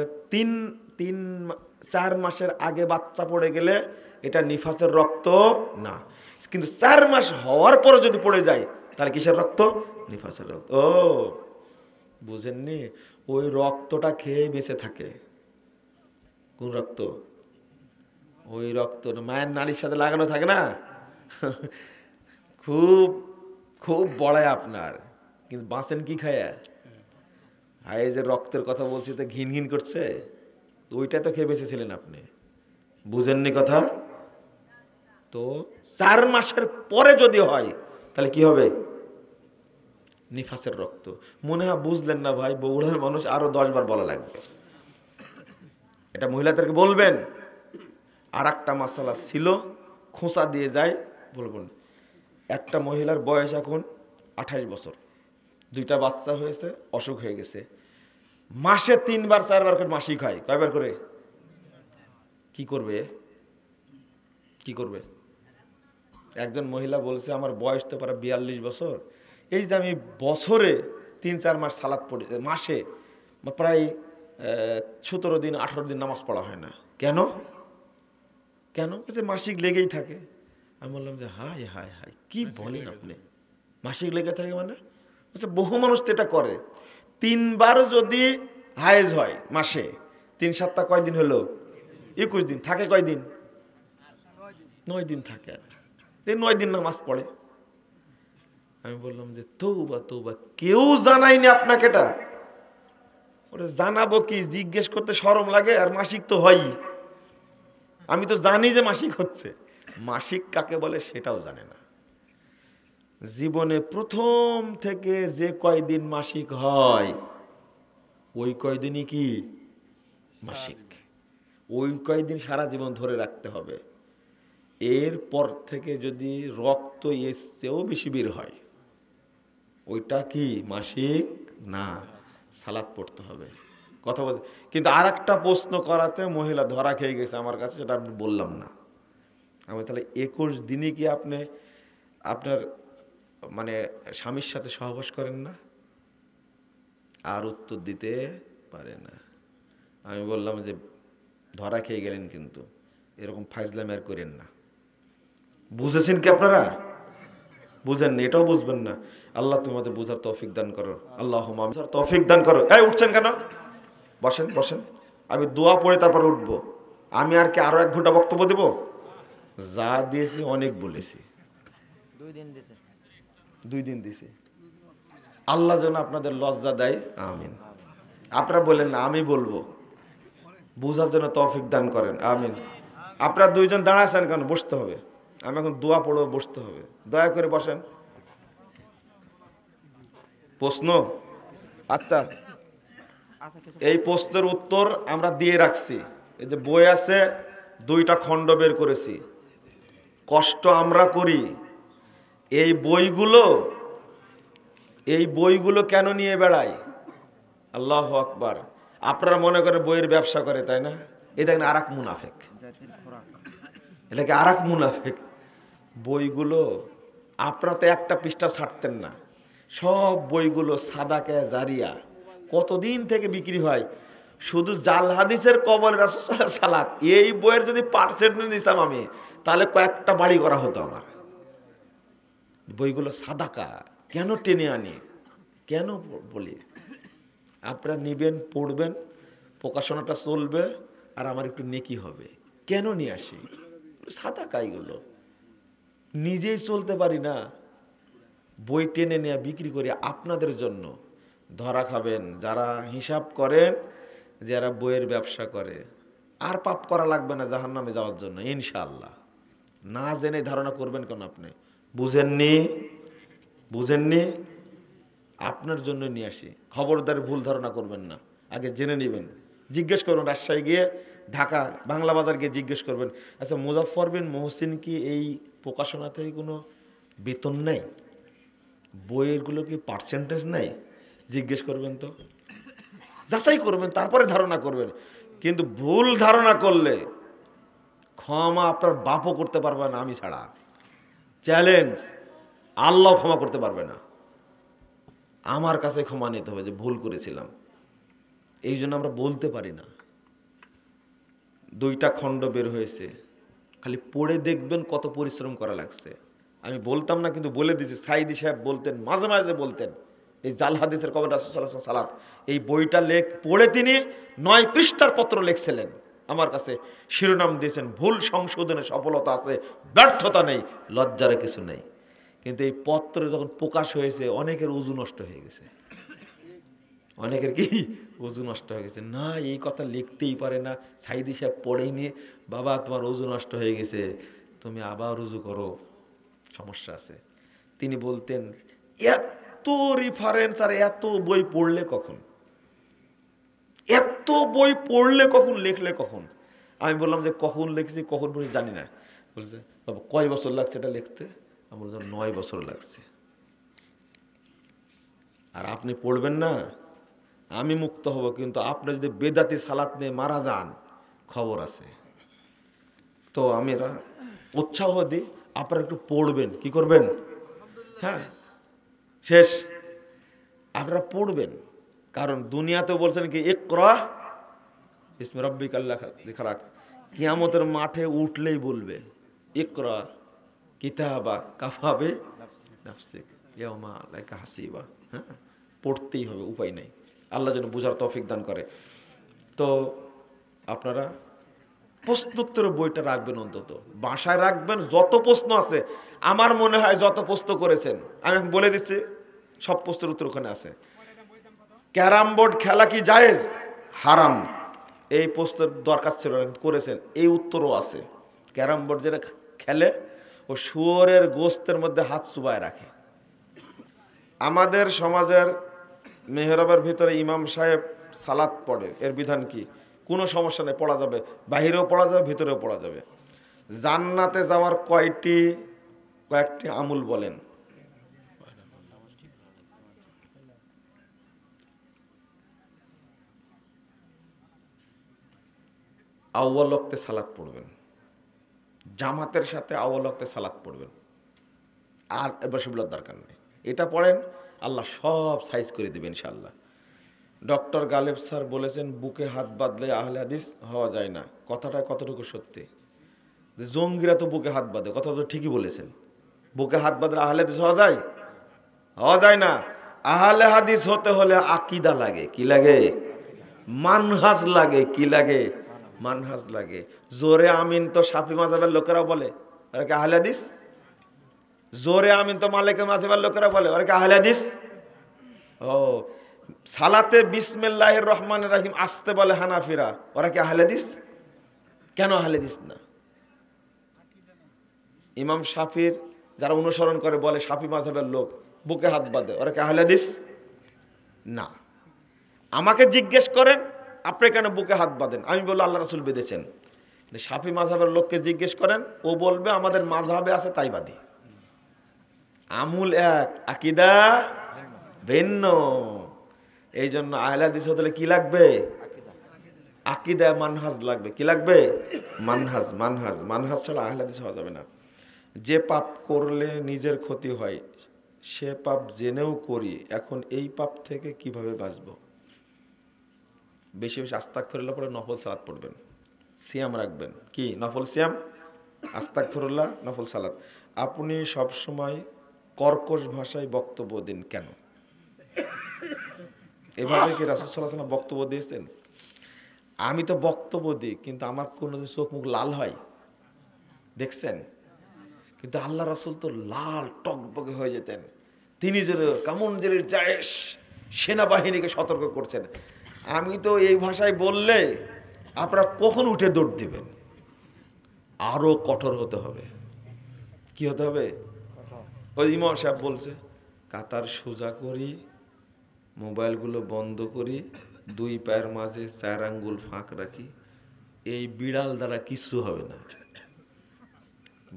4 মাসের আগে বাচ্চা পড়ে গেলে এটা নিফাসের রক্ত না, কিন্তু 4 মাস হওয়ার পরে যদি পড়ে যায় তাহলে কিসের রক্ত? নিফাসের রক্ত। ও বুঝেননি? ওই রক্তটা খেয়ে বেঁচে থাকে। কোন রক্ত? ওই রক্ত মায়ের নাড়ির সাথে লাগানো থাকে না, খুব খুব বড়ায় আপনার, কিন্তু বাঁচেন কি খায়া? এই যে রক্তের কথা বলছি তো ঘিন ঘিন করছে, ওইটা তো খেয়ে বেঁচেছিলেন আপনি, বুঝেননি কথা? তো 4 মাসের পরে যদি হয় তাহলে কি হবে? নিফাসের রক্ত। মনে হয় বুঝলেন না ভাই, বগুড়ার মানুষ আরো 10 বার বলা লাগবে। এটা মহিলাদেরকে বলবেন। আর একটা মাসালা ছিল, খোঁচা দিয়ে যায় বলবেন। একটা মহিলার বয়স এখন 28 বছর, 2টা বাচ্চা হয়েছে, অসুখ হয়ে গেছে, মাসে 3 বার 4 বার করে মাসিক হয়। কয়বার করে? কি করবে? একজন মহিলা বলছে আমার বয়স তো প্রায় 42 বছর, এই যে আমি বছরে 3-4 মাস সালাত পড়ি, মাসে প্রায় 17 দিন 18 দিন নামাজ পড়া হয় না। কেন? মাসিক লেগেই থাকে। আমি বললাম যে হায় হায় হায়, কি বলেন আপনি? মাসিক লেগে থাকে মানে? বহু মানুষ তো এটা করে। 3 বার যদি হায়েজ হয় মাসে, 3 7 কয়দিন হলো? 21 দিন। থাকে কয়দিন? 9 দিন থাকে। 9 দিন নামাজ পড়ে। আমি বললাম যে তৌবা, কেউ জানাইনি আপনাকে এটা? ওরে জানাবো কি, জিজ্ঞেস করতে শরম লাগে। আর মাসিক তো হয়ই, আমি তো জানি যে মাসিক হচ্ছে, মাসিক কাকে বলে সেটাও জানে না। জীবনে প্রথম থেকে যে কয়দিন মাসিক হয় ওই কয়দিনই কি মাসিক, ওই কয়দিন সারা জীবন ধরে রাখতে হবে। এরপর থেকে যদি রক্ত এর চেয়েও বেশি বের হয় ওইটা কি মাসিক না, সালাত পড়তে হবে। কথা বলতে, কিন্তু আর একটা প্রশ্ন করাতে মহিলা ধরা খেয়ে গেছে আমার কাছে, সেটা আমি বললাম না। আমি তাহলে 21 দিনই কি আপনি আপনার মানে স্বামীর সাথে সহবাস করেন না? আর উত্তর দিতে পারে না। আমি বললাম যে ধরা খেয়ে গেলেন, কিন্তু এরকম ফাইজলামি আর করেন না। বুঝেছেন কি আপনারা? বুঝেন না, এটাও বুঝবেন না। আল্লাহ তোমাদের বুঝার তৌফিক দান করো, আল্লাহুম্মা আমিন। তৌফিক দান করো। এই উঠছেন কেন? বসেন। আমি দোয়া পড়ে তারপর উঠবো। আমি আর কি আরো 1 ঘন্টা বক্তব্য দেব? যা দিয়েছি অনেক বলেছি। 2 দিন দিয়েছি। আল্লাহ যেন আপনাদের লজ্জা দেয়, আমিন। আপনারা বলেন না, আমি বলবো। বুঝার জন্য তৌফিক দান করেন, আমিন। আপনারা 2 জন দাঁড়াচ্ছেন কেন? বসতে হবে। আমি এখন দোয়া পড়বো, বসতে হবে। দয়া করে বসেন। প্রশ্ন? আচ্ছা, এই প্রশ্নের উত্তর আমরা দিয়ে রাখছি। এই যে বই আছে, 2টা খণ্ড বের করেছি। কষ্ট আমরা করি। এই বইগুলো কেন নিয়ে বেড়াই? আল্লাহু আকবার। আপনারা মনে করে বইয়ের ব্যবসা করে, তাই না? এই দেখেন আরেক মুনাফেক, এটাকে আরেক মুনাফেক। বইগুলো আপনারা তো একটা পৃষ্ঠা ছাড়তেন না, সব বইগুলো সাদাকে জারিয়া কতদিন থেকে বিক্রি হয়। শুধু জাল হাদিসের কবর রাসূল সালাত, এই বইয়ের যদি পার্সেন্টেজ নিতাম আমি, তাহলে কয়েকটা বাড়ি করা হতো আমার। বইগুলো সাদাকা কেন টেনে আনি, কেন বলি? আপনারা নিবেন, পড়বেন, প্রকাশনাটা চলবে, আর আমার একটু নেকি হবে। কেন নিয়ে আসি? সাদাকা এগুলো নিজেই চলতে পারি না, বই টেনে নিয়ে বিক্রি করি আপনাদের জন্য। ধরা খাবেন যারা হিসাব করেন, যারা বইয়ের ব্যবসা করে। আর পাপ করা লাগবে না জাহান্নামে যাওয়ার জন্য ইনশাআল্লাহ। না জেনে ধারণা করবেন কেন? আপনি বুঝেননি? আপনার জন্য নিয়ে আসি। খবরদার ভুল ধারণা করবেন না, আগে জেনে নেবেন। জিজ্ঞেস করবেন, রাজশাহী গিয়ে, ঢাকা বাংলা বাজার গিয়ে জিজ্ঞেস করবেন, আচ্ছা মুজাফফর বিন মুহসিন কি এই প্রকাশনা থেকে কোনো বেতন নেই, বইয়েরগুলো কি পার্সেন্টেজ নেই? জিজ্ঞেস করবেন তো, যাচাই করবেন, তারপরে ধারণা করবেন। কিন্তু ভুল ধারণা করলে ক্ষমা আপনার বাপও করতে পারবে না, আমি ছাড়া। চ্যালেঞ্জ, আল্লাহ ক্ষমা করতে পারবে না। আমার কাছে ক্ষমা নিতে হবে যে ভুল করেছিলাম। এই জন্য আমরা বলতে পারি না। 2টা খণ্ড বের হয়েছে, খালি পড়ে দেখবেন কত পরিশ্রম করা লাগছে। আমি বলতাম না, কিন্তু বলে দিয়েছি। সাইদি সাহেব বলতেন, মাঝে মাঝে বলতেন, এই জাল হাদিসের কবর রাসূল সাল্লাল্লাহু আলাইহি সাল্লাম, এই বইটা পড়ে তিনি 9 পৃষ্ঠার পত্র লিখছিলেন। আমার কাছে শিরোনাম দিয়েছেন, ভুল সংশোধনে সফলতা আছে, ব্যর্থতা নেই, লজ্জার কিছু নেই। কিন্তু এই পত্র যখন প্রকাশ হয়েছে, অনেকের উজু নষ্ট হয়ে গেছে। অনেকের কি ওযু নষ্ট হয়ে গেছে, না এই কথা লিখতেই পারে না। সাইদি সাহেব পড়েই নিয়ে, বাবা তোমার ওযু নষ্ট হয়ে গেছে, তুমি আবার ওযু করো, সমস্যা আছে। তিনি বলতেন, এত রেফারেন্স আর এত বই পড়লে কখন, এত বই পড়লে কখন, লিখলে কখন? আমি বললাম যে কখন লিখছি, কখন পড়েছি জানি না। বলছে, বাবা কয় বছর লাগছে এটা লিখতে? আমি বললাম 9 বছর লাগছে। আর আপনি পড়বেন না, আমি মুক্ত হব, কিন্তু আপনি যদি বেদাতি সালাত নিয়ে মারা যান, খবর আছে। তো আমি উৎসাহ দিই, আপনারা একটু পড়বেন। কি করবেন? হ্যাঁ, শেষ, আপনারা পড়বেন। কারণ দুনিয়াতে বলছেন কি, ইকরা ইসমে রাব্বিকাল্লাযী খালাক, কিয়ামতের মাঠে উঠলেই বলবে, ইকরা কিতাবা কাফা বিনাফসিক ইয়াওমা আলাইকা হাসিবা। হ্যাঁ, পড়তেই হবে, উপায় নেই। আল্লাহ যেন বোঝার তৌফিক দান করে। তো আপনারা প্রশ্নোত্তরের বইটা রাখবেন, অন্তত বাসায় রাখবেন। যত প্রশ্ন আছে, আমার মনে হয় যত প্রশ্ন করেছেন, আমি এখন বলে দিচ্ছি, সব প্রশ্নের উত্তর ওখানে আছে। ক্যারাম বোর্ড খেলা কি জায়েজ? হারাম। এই প্রশ্নের দরকার ছিল না, করেছেন, এই উত্তরও আছে। ক্যারাম বোর্ড যেটা খেলে, ও শুয়োরের গোস্তের মধ্যে হাত চুবায় রাখে। আমাদের সমাজের মেহরাবের ভিতরে ইমাম সাহেব সালাত পড়ে, এর বিধান কি? কোনো সমস্যা নেই, পড়া যাবে, বাহিরেও পড়া যাবে, ভিতরেও পড়া যাবে। জান্নাতে যাওয়ার কয়েকটি আমল বলেন। আউয়াল ওয়াক্তে সালাত পড়বেন, জামাতের সাথে আউয়াল ওয়াক্তে সালাত পড়বেন, আর এবার সেগুলোর দরকার নেই। এটা পড়েন, আল্লাহ সব সাইজ করে দেবেন ইনশাআল্লাহ। ডক্টর গালেব স্যার বলেছেন, বুকে হাত বাঁধলে আহলে হাদিস হওয়া যায় না। কথাটা কতটুকু সত্যি? জঙ্গিরা তো বুকে হাত বাঁধে, কথা তো ঠিকই বলেছেন। বুকে হাত বাঁধলে আহলে হাদিস হওয়া যায়? হওয়া যায় না। আহলে হাদিস হতে হলে আকীদা লাগে। কি লাগে? মানহাজ লাগে। কি লাগে? মানহাজ লাগে। জোরে আমিন তো শাফি মাযহাবের লোকেরা বলে, ওরা কি আহলে হাদিস? জোরে আমিন তো মালিকি মাযহাবের লোকেরা বলে, ওরা কি আহলে হাদিস? ও, সালাতে বিসমিল্লাহির রহমানির রহিম আসতে বলে হানাফিরা, ওরা কি আহলে হাদিস? কেন আহলে হাদিস না? ইমাম শাফির যারা অনুসরণ করে বলে শাফি মাযহাবের লোক, বুকে হাত বাঁধে, ওরা কি আহলে হাদিস? না। আমাকে জিজ্ঞেস করেন, আপনি কেন বুকে হাত বাঁধেন? আমি বলবো আল্লাহ রাসূল বেঁধেছেন। শাফি মাযহাবের লোককে জিজ্ঞেস করেন, ও বলবে আমাদের মাযহাবে আছে তাই বাঁধি। আমুল এক, আকীদা ভিন্ন। এই জন্য আহলে হাদিস হতে কি লাগবে? আকীদা, মানহাজ লাগবে। কি লাগবে? মানহাজ। মানহাজ মানহাজ ছাড়া আহলে হাদিস হওয়া যাবে না। যে পাপ করলে নিজের ক্ষতি হয়, সে পাপ জেনেও করি, এখন এই পাপ থেকে কিভাবে বাঁচব? বেশি বেশি আস্তাগফিরুল্লাহ পড়ে নফল সালাত পড়বেন, সিয়াম রাখবেন। কি নফল সিয়াম? আস্তাগফিরুল্লাহ, নফল সালাত। আপনি সবসময় কর্কশ ভাষায় বক্তব্য দিন কেন? এভাবে কি রাসূল সাল্লাল্লাহু আলাইহি ওয়াসাল্লাম বক্তব্য দিয়েছেন? আমি তো বক্তব্য দিই, কিন্তু আমার কোনো চোখ মুখ লাল হয় দেখছেন? কিন্তু আল্লাহ রাসূল তো লাল টকবকে হয়ে যেতেন। তিনি যেন কেমন যেন জায়েশ সেনাবাহিনীকে সতর্ক করছেন। আমি তো এই ভাষায় বললে আপনারা কখন উঠে দৌড় দিবেন? আরো কঠোর হতে হবে। কি হতে হবে? ওই ইমাম সাহেব বলছে, কাতার সোজা করি, মোবাইলগুলো বন্ধ করি, 2 পায়ের মাঝে 4 আঙ্গুল ফাঁক রাখি, এই বিড়াল দ্বারা কিছু হবে না।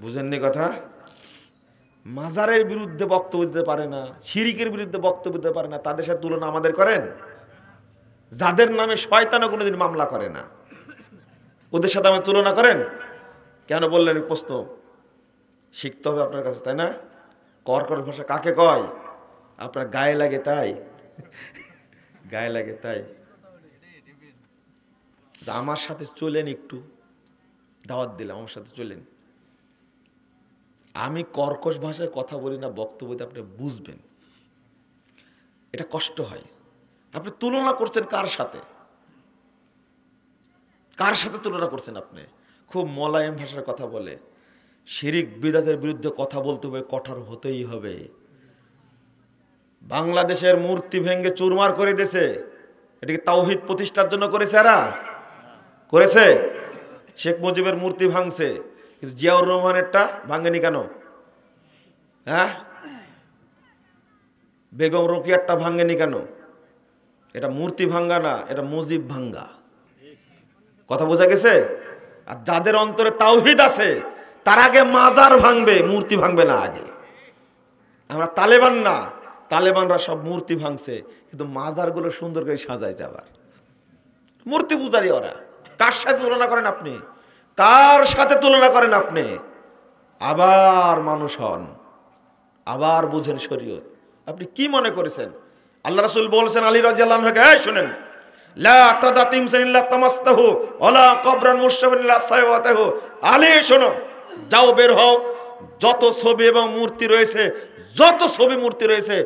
বুঝেননি কথা? মাজারের বিরুদ্ধে বক্তব্য দিতে পারে না, শিরিকের বিরুদ্ধে বক্তব্য দিতে পারে না, তাদের সাথে তুলনা আমাদের করেন? যাদের নামে শয়তানও কোনোদিন মামলা করে না, ওদের সাথে আমার তুলনা করেন? কেন বললেন প্রশ্ন শিখতে হবে আপনার কাছে, তাই না? কর্কশ ভাষা কাকে কয়? আপনার গায়ে লাগে তাই, গায়ে লাগে তাই। আমার সাথে চলেন, একটু দাওয়াত দিলাম, আমার সাথে চলেন। আমি কর্কশ ভাষায় কথা বলি না, বক্তব্য দিয়ে আপনি বুঝবেন। এটা কষ্ট হয়। আপনি তুলনা করছেন কার সাথে? কার সাথে তুলনা করছেন আপনি? খুব মোলায়েম ভাষার কথা বলে। শিরিক বিদআতের বিরুদ্ধে কথা বলতে হবে, কঠোর হতেই হবে। বাংলাদেশের মূর্তি ভেঙ্গে চুরমার করে দিয়েছে, এটাকে তাওহীদ প্রতিষ্ঠার জন্য করেছে। এরা করেছে। শেখ মুজিবের মূর্তি ভাঙছে, কিন্তু জিয়াউর রহমানেরটা ভাঙেনি কেন? হ্যাঁ, বেগম রোকেয়ারটা ভাঙেনি কেন? এটা মূর্তি ভাঙ্গা না, এটা মুজিব ভাঙ্গা। কথা বোঝা গেছে? আর যাদের অন্তরে তাওহীদ আছে তার আগে মাজার ভাঙবে, মূর্তি ভাঙবে না আগে। আমরা তালেবান না, তালেবানরা সব মূর্তি ভাঙছে, কিন্তু মাজারগুলো সুন্দর করে সাজাইছে। আবার মূর্তি পূজারি ওরা। কার সাথে তুলনা করেন আপনি? কার সাথে তুলনা করেন আপনি? আবার মানুষ হন, আবার বুঝেন শরীয়ত। আপনি কি মনে করেছেন? আল্লাহ রাসূল বলেছেন আলী রাদিয়াল্লাহু আনহু, এই শুনেন, লা তাদা তিমসান ইল্লা তামাসতাহু ওয়ালা কবরান মুশরাফান ইল্লা সাওয়াতাহু। আলী শোনো, যাও বের হও, যত ছবি এবং মূর্তি রয়েছে, যত ছবি মূর্তি রয়েছে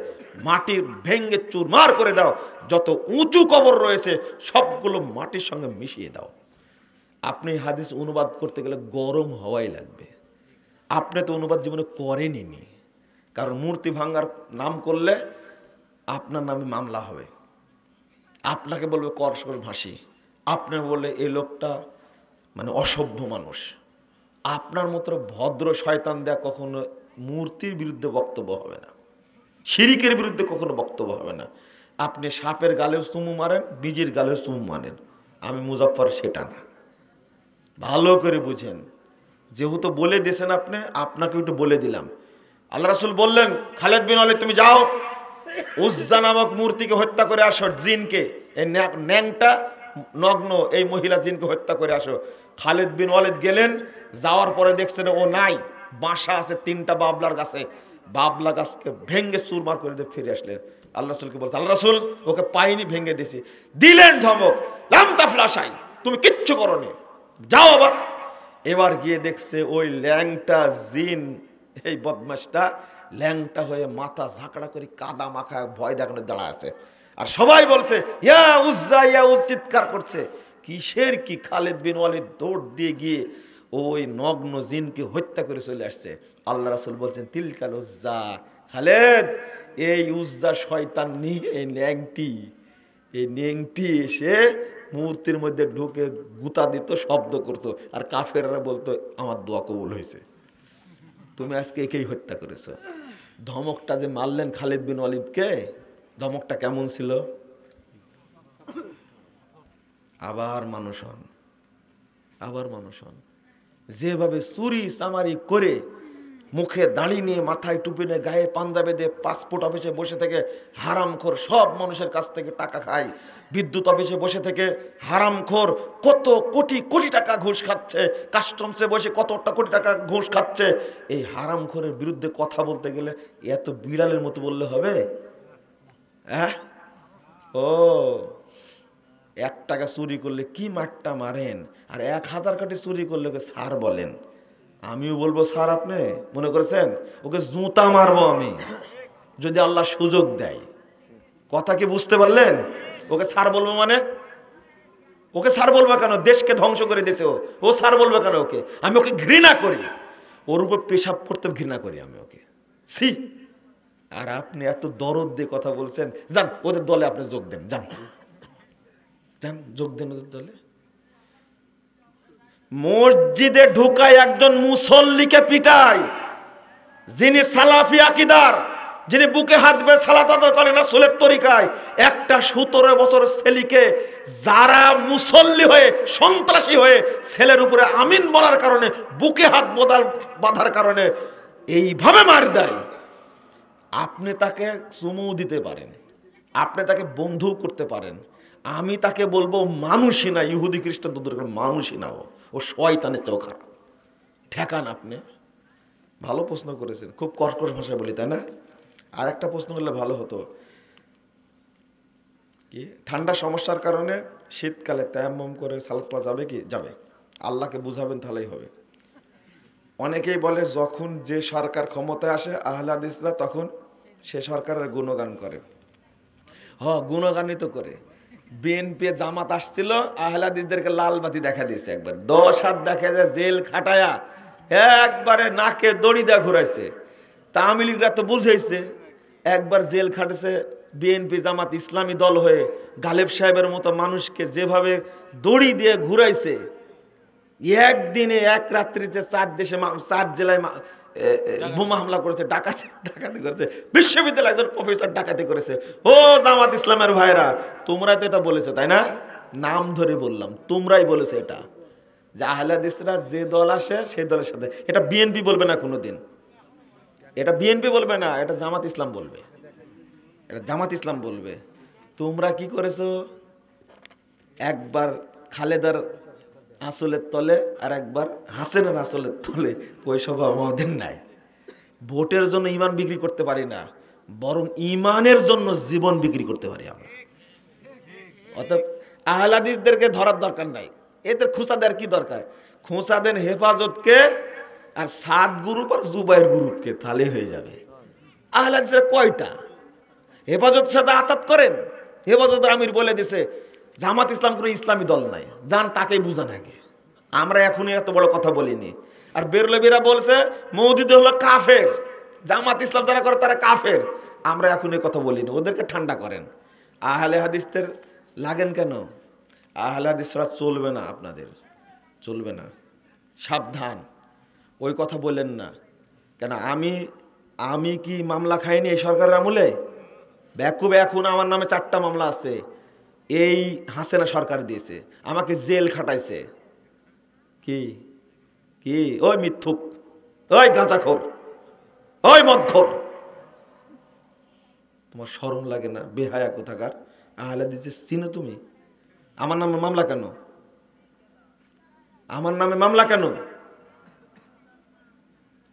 মাটি ভেঙ্গে চুরমার করে দাও। যত উঁচু কবর রয়েছে সবগুলো মাটির সঙ্গে মিশিয়ে দাও। আপনি হাদিস অনুবাদ করতে গেলে গরম হওয়াই লাগবে। আপনি তো অনুবাদ জীবনে করেনই, কারণ মূর্তি ভাঙ্গার নাম করলে আপনার নামে মামলা হবে। আপনাকে বলবে কর্কশ ভাষী, আপনি বললে এই লোকটা মানে অসভ্য মানুষ। আপনার মতো ভদ্র শয়তান দেয়া কখনো মূর্তির বিরুদ্ধে বক্তব্য হবে না, শিরিকের বিরুদ্ধে কখনো বক্তব্য হবে না। আপনি সাপের গালেও চুমু মারেন, বীজের গালেও চুমু মারেন। আমি মুজাফফর সেটা না, ভালো করে বুঝেন। যেহেতু বলে দিয়েছেন আপনি, আপনাকে একটু বলে দিলাম। আল্লাহ রাসূল বললেন, খালেদ বিন ওয়ালিদ তুমি যাও, উজ্জা নামক মূর্তিকে হত্যা করে আসো, জিনকে, এই ন্যাংটা নগ্ন এই মহিলা জিনকে হত্যা করে আসো। খালেদ বিন ওয়ালিদ গেলেন, যাওয়ার পরে দেখছেন ও নাই, বাসা আছে 3টা বাবলার গাছে, বাবলা গাছকে ভেঙ্গে চুরমার করে দিয়ে ফিরে আসলেন। আল্লাহ রাসূলকে বলছে, আল্লাহ রাসূল ওকে পাইনি, ভেঙ্গে দিয়েছি। দিলেন ধমক, লাম তাফলাশাই, তুমি কিচ্ছু করোনি, যাও আবার। এবার গিয়ে দেখছে ওই ল্যাংটা জিন, এই বদমাশটা ল্যাংটা হয়ে মাথা ঝাঁকড়া করে কাদা মাখা ভয় দেখানো দাঁড়া আছে। আর সবাই বলছে ইয়া উজ্জা, ইয়া উজ্জা, চিৎকার করছে। কিসের কি? খালেদ বিন ওয়ালিদ দৌড় দিয়ে গিয়ে ওই নগ্ন জিনকে হত্যা করে চলে আসছে। আল্লাহ রাসূল বলছেন, তিলকাল উজ্জা, খালেদ এই উজ্জা শয়তান নিয়ে এই ন্যাংটি এসে মূর্তির মধ্যে ঢুকে গুতা দিত, শব্দ করতো, আর কাফেররা বলতো আমার দোয়া কবুল হয়েছে। তুমি আজকে একেই হত্যা করেছো। ধমকটা যে মারলেন খালিদ বিন ওয়ালিদকে, ধমকটা কেমন ছিল? আবার মানুষ হন, আবার মানুষ হন। যেভাবে চুরি চামারি করে মুখে দাড়ি নিয়ে, মাথায় টুপি নিয়ে, গায়ে পাঞ্জাবে দিয়ে পাসপোর্ট অফিসে বসে থেকে হারামখোর সব মানুষের কাছ থেকে টাকা খায়, বিদ্যুৎ অফিসে বসে থেকে হারামখোর কত কোটি কোটি টাকা ঘুষ খাচ্ছে, কাস্টমসে বসে কতটা কোটি টাকা ঘুষ খাচ্ছে। এই হারামখোরের বিরুদ্ধে কথা বলতে গেলে এত বিড়ালের মতো বললে হবে? হ্যাঁ, ও 1 টাকা চুরি করলে কি মারটা মারেন, আর 1000 কোটি চুরি করলে ওকে স্যার বলেন। আমিও বলবো স্যার, আপনি মনে করেছেন? ওকে জুতা মারবো আমি যদি আল্লাহ সুযোগ দেয়। কথা কি বুঝতে পারলেন? ওকে স্যার বলবো মানে? ওকে স্যার বলবো কেন? দেশকে ধ্বংস করে দিয়েছে ও স্যার বলবো কেন ওকে? আমি ওকে ঘৃণা করি, ওর উপর পেশাব করতে ঘৃণা করি আমি ওকে, ছি। আর আপনি এত দরদ দিয়ে কথা বলছেন, যান ওদের দলে আপনি যোগ দেন, যান যান যোগ দেন ওদের দলে। মসজিদে ঢুকায় একজন মুসল্লিকে পিটায়, যিনি সালাফি আকীদার, যিনি বুকে হাত বেঁধে সালাত আদায় করে না সোলের তরিকায়। একটা 17 বছর ছেলেকে যারা মুসল্লি হয়ে সন্ত্রাসী হয়ে ছেলের উপরে আমিন বলার কারণে, বুকে হাত বাঁধার কারণে এইভাবে মার দেয়, আপনি তাকে চুমু দিতে পারেন, আপনি তাকে বন্ধু করতে পারেন, আমি তাকে বলবো মানুষই না, ইহুদি খ্রিস্টান তোদের মানুষই না, ও শয়তানের চেয়েও খারাপ। ঠেকান আপনি। ভালো প্রশ্ন করেছেন, খুব কর্কশ ভাষায় বলি, তাই না? আর একটা প্রশ্ন করলে ভালো হতো, কি ঠান্ডা সমস্যার কারণে শীতকালে তায়াম্মুম করে সালাত পড়া যাবে কি? যাবে। আল্লাহকে বুঝাবেন তাহলেই হবে। অনেকেই বলে যখন যে সরকার ক্ষমতায় আসে আহলে হাদিসরা তখন সে সরকারের গুণগান করে। গুণগানই তো করে। বিএনপি জামাত আসছিল, আহলে হাদিসদেরকে লাল বাতি দেখা দিয়েছে, একবার 10 হাত দেখা যায় জেল খাটায়া একবারে নাকে দড়ি দেয়া ঘুরাইছে। তা আওয়ামী লীগরা তো বুঝাইছে, একবার জেল খাটেছে বিএনপি জামাত ইসলামী দল হয়ে, গালেব সাহেবের মতো মানুষকে যেভাবে দড়ি দিয়ে ঘুরাইছে, একদিনে এক রাত্রিতে 4 জেলায় বোমা হামলা করেছে, ডাকাতি করেছে, বিশ্ববিদ্যালয় একজন প্রফেসর ডাকাতি করেছে। ও জামাত ইসলামের ভাইরা, তোমরাই তো এটা বলেছো, তাই না? নাম ধরে বললাম, তোমরাই বলেছো এটা, যে আহলে হাদিসরা যে দল আসে সেই দলের সাথে। এটা বিএনপি বলবে না কোনোদিন, এটা বিএনপি বলবে না, এটা জামাত ইসলাম বলবে, এটা জামাত ইসলাম বলবে। তোমরা কি করেছো? একবার খালেদার আসলের তলে আর একবার হাসেনের আসলের তলে, ওই সব আমাদের নাই। ভোটের জন্য ইমান বিক্রি করতে পারি না, বরং ইমানের জন্য জীবন বিক্রি করতে পারি আমরা। অতএব আহলে হাদিসদেরকে ধরার দরকার নাই, এদের খোঁচা দেওয়ার কি দরকার? খোঁচা দেন হেফাজতকে আর সাদ গ্রুপ আর জুবাইর গ্রুপকে, তাহলে হয়ে যাবে। আহলে হাদিসের কয়টা? হেফাজতের সাথে আতাত করেন, হেফাজত আমির বলে দিছে জামাত ইসলাম কোনো ইসলামী দল নাই, যান তাকেই বুঝান আগে। আমরা এখনই এত বড় কথা বলিনি। আর বেরলবিরা বলছে মওদুদি হলো কাফের, জামাত ইসলাম যারা করে তারা কাফের, আমরা এখন এই কথা বলিনি, ওদেরকে ঠান্ডা করেন। আহলে হাদিসদের লাগেন কেন? আহলে হাদিসরা চলবে না, আপনাদের চলবে না, সাবধান। ওই কথা বলেন না। কেন আমি কি মামলা খাইনি এই সরকারের আমলে? ব্যাকুব এখন আমার নামে 4টা মামলা আছে, এই হাসিনা সরকার দিয়েছে, আমাকে জেল খাটাইছে। কি কি ওই মিথ্যুক, ওই গাঁজাখোর, ওই মদখোর, তোমার শরম লাগে না? বেহায়া কোথাকার। আহলে হাদিস চিনো তুমি? আমার নামে মামলা কেন? আমার নামে মামলা কেন?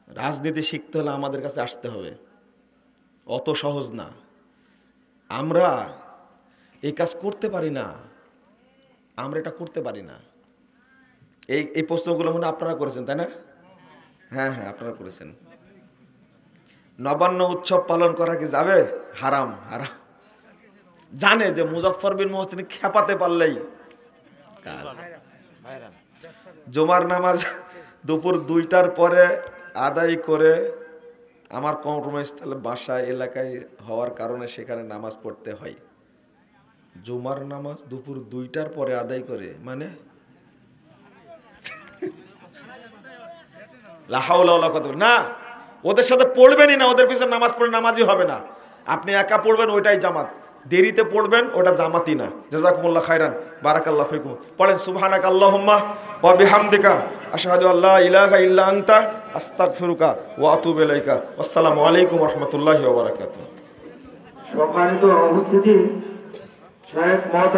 রাজনীতি শিখতে হলে আমাদের কাছে আসতে হবে, অত সহজ না। আমরা এই কাজ করতে পারি না, আমরা এটা করতে পারি না। এই প্রশ্নগুলো মনে আপনারা করেছেন, তাই না? হ্যাঁ হ্যাঁ, আপনারা করেছেন। নবান্ন উৎসব পালন করা কি যাবে? হারাম, হারাম। জানে যে মুজাফফর বিন মহসিন খেপাতে পারলেই কাজ। জুমার নামাজ দুপুর 2টার পরে আদায় করে আমার কর্মস্থলে বাসা এলাকায় হওয়ার কারণে সেখানে নামাজ পড়তে হয়। জুমার নামাজ দুপুর 2টার পরে আদায় করে মানে না, ওদের সাথে পড়বেনই না, ওদের পিছনে নামাজ পড়ে নামাজই হবে না। আপনি একা পড়বেন, ওইটাই জামাত। দেরিতে পড়বেন, ওটা জামাতই না। জাযাকুমুল্লাহ খাইরান, বারাকাল্লাহু ফিকুম। পড়েন সুবহানাকা আল্লাহুম্মা ওয়া বিহামদিকা আশহাদু আল্লা ইলাহা ইল্লা আনতা আস্তাগফিরুকা ওয়া আতুবু ইলাইকা। আসসালামু আলাইকুম ওয়া রাহমাতুল্লাহি ওয়া বারাকাতুহু। সম্মানিত উপস্থিতি, শায়েখ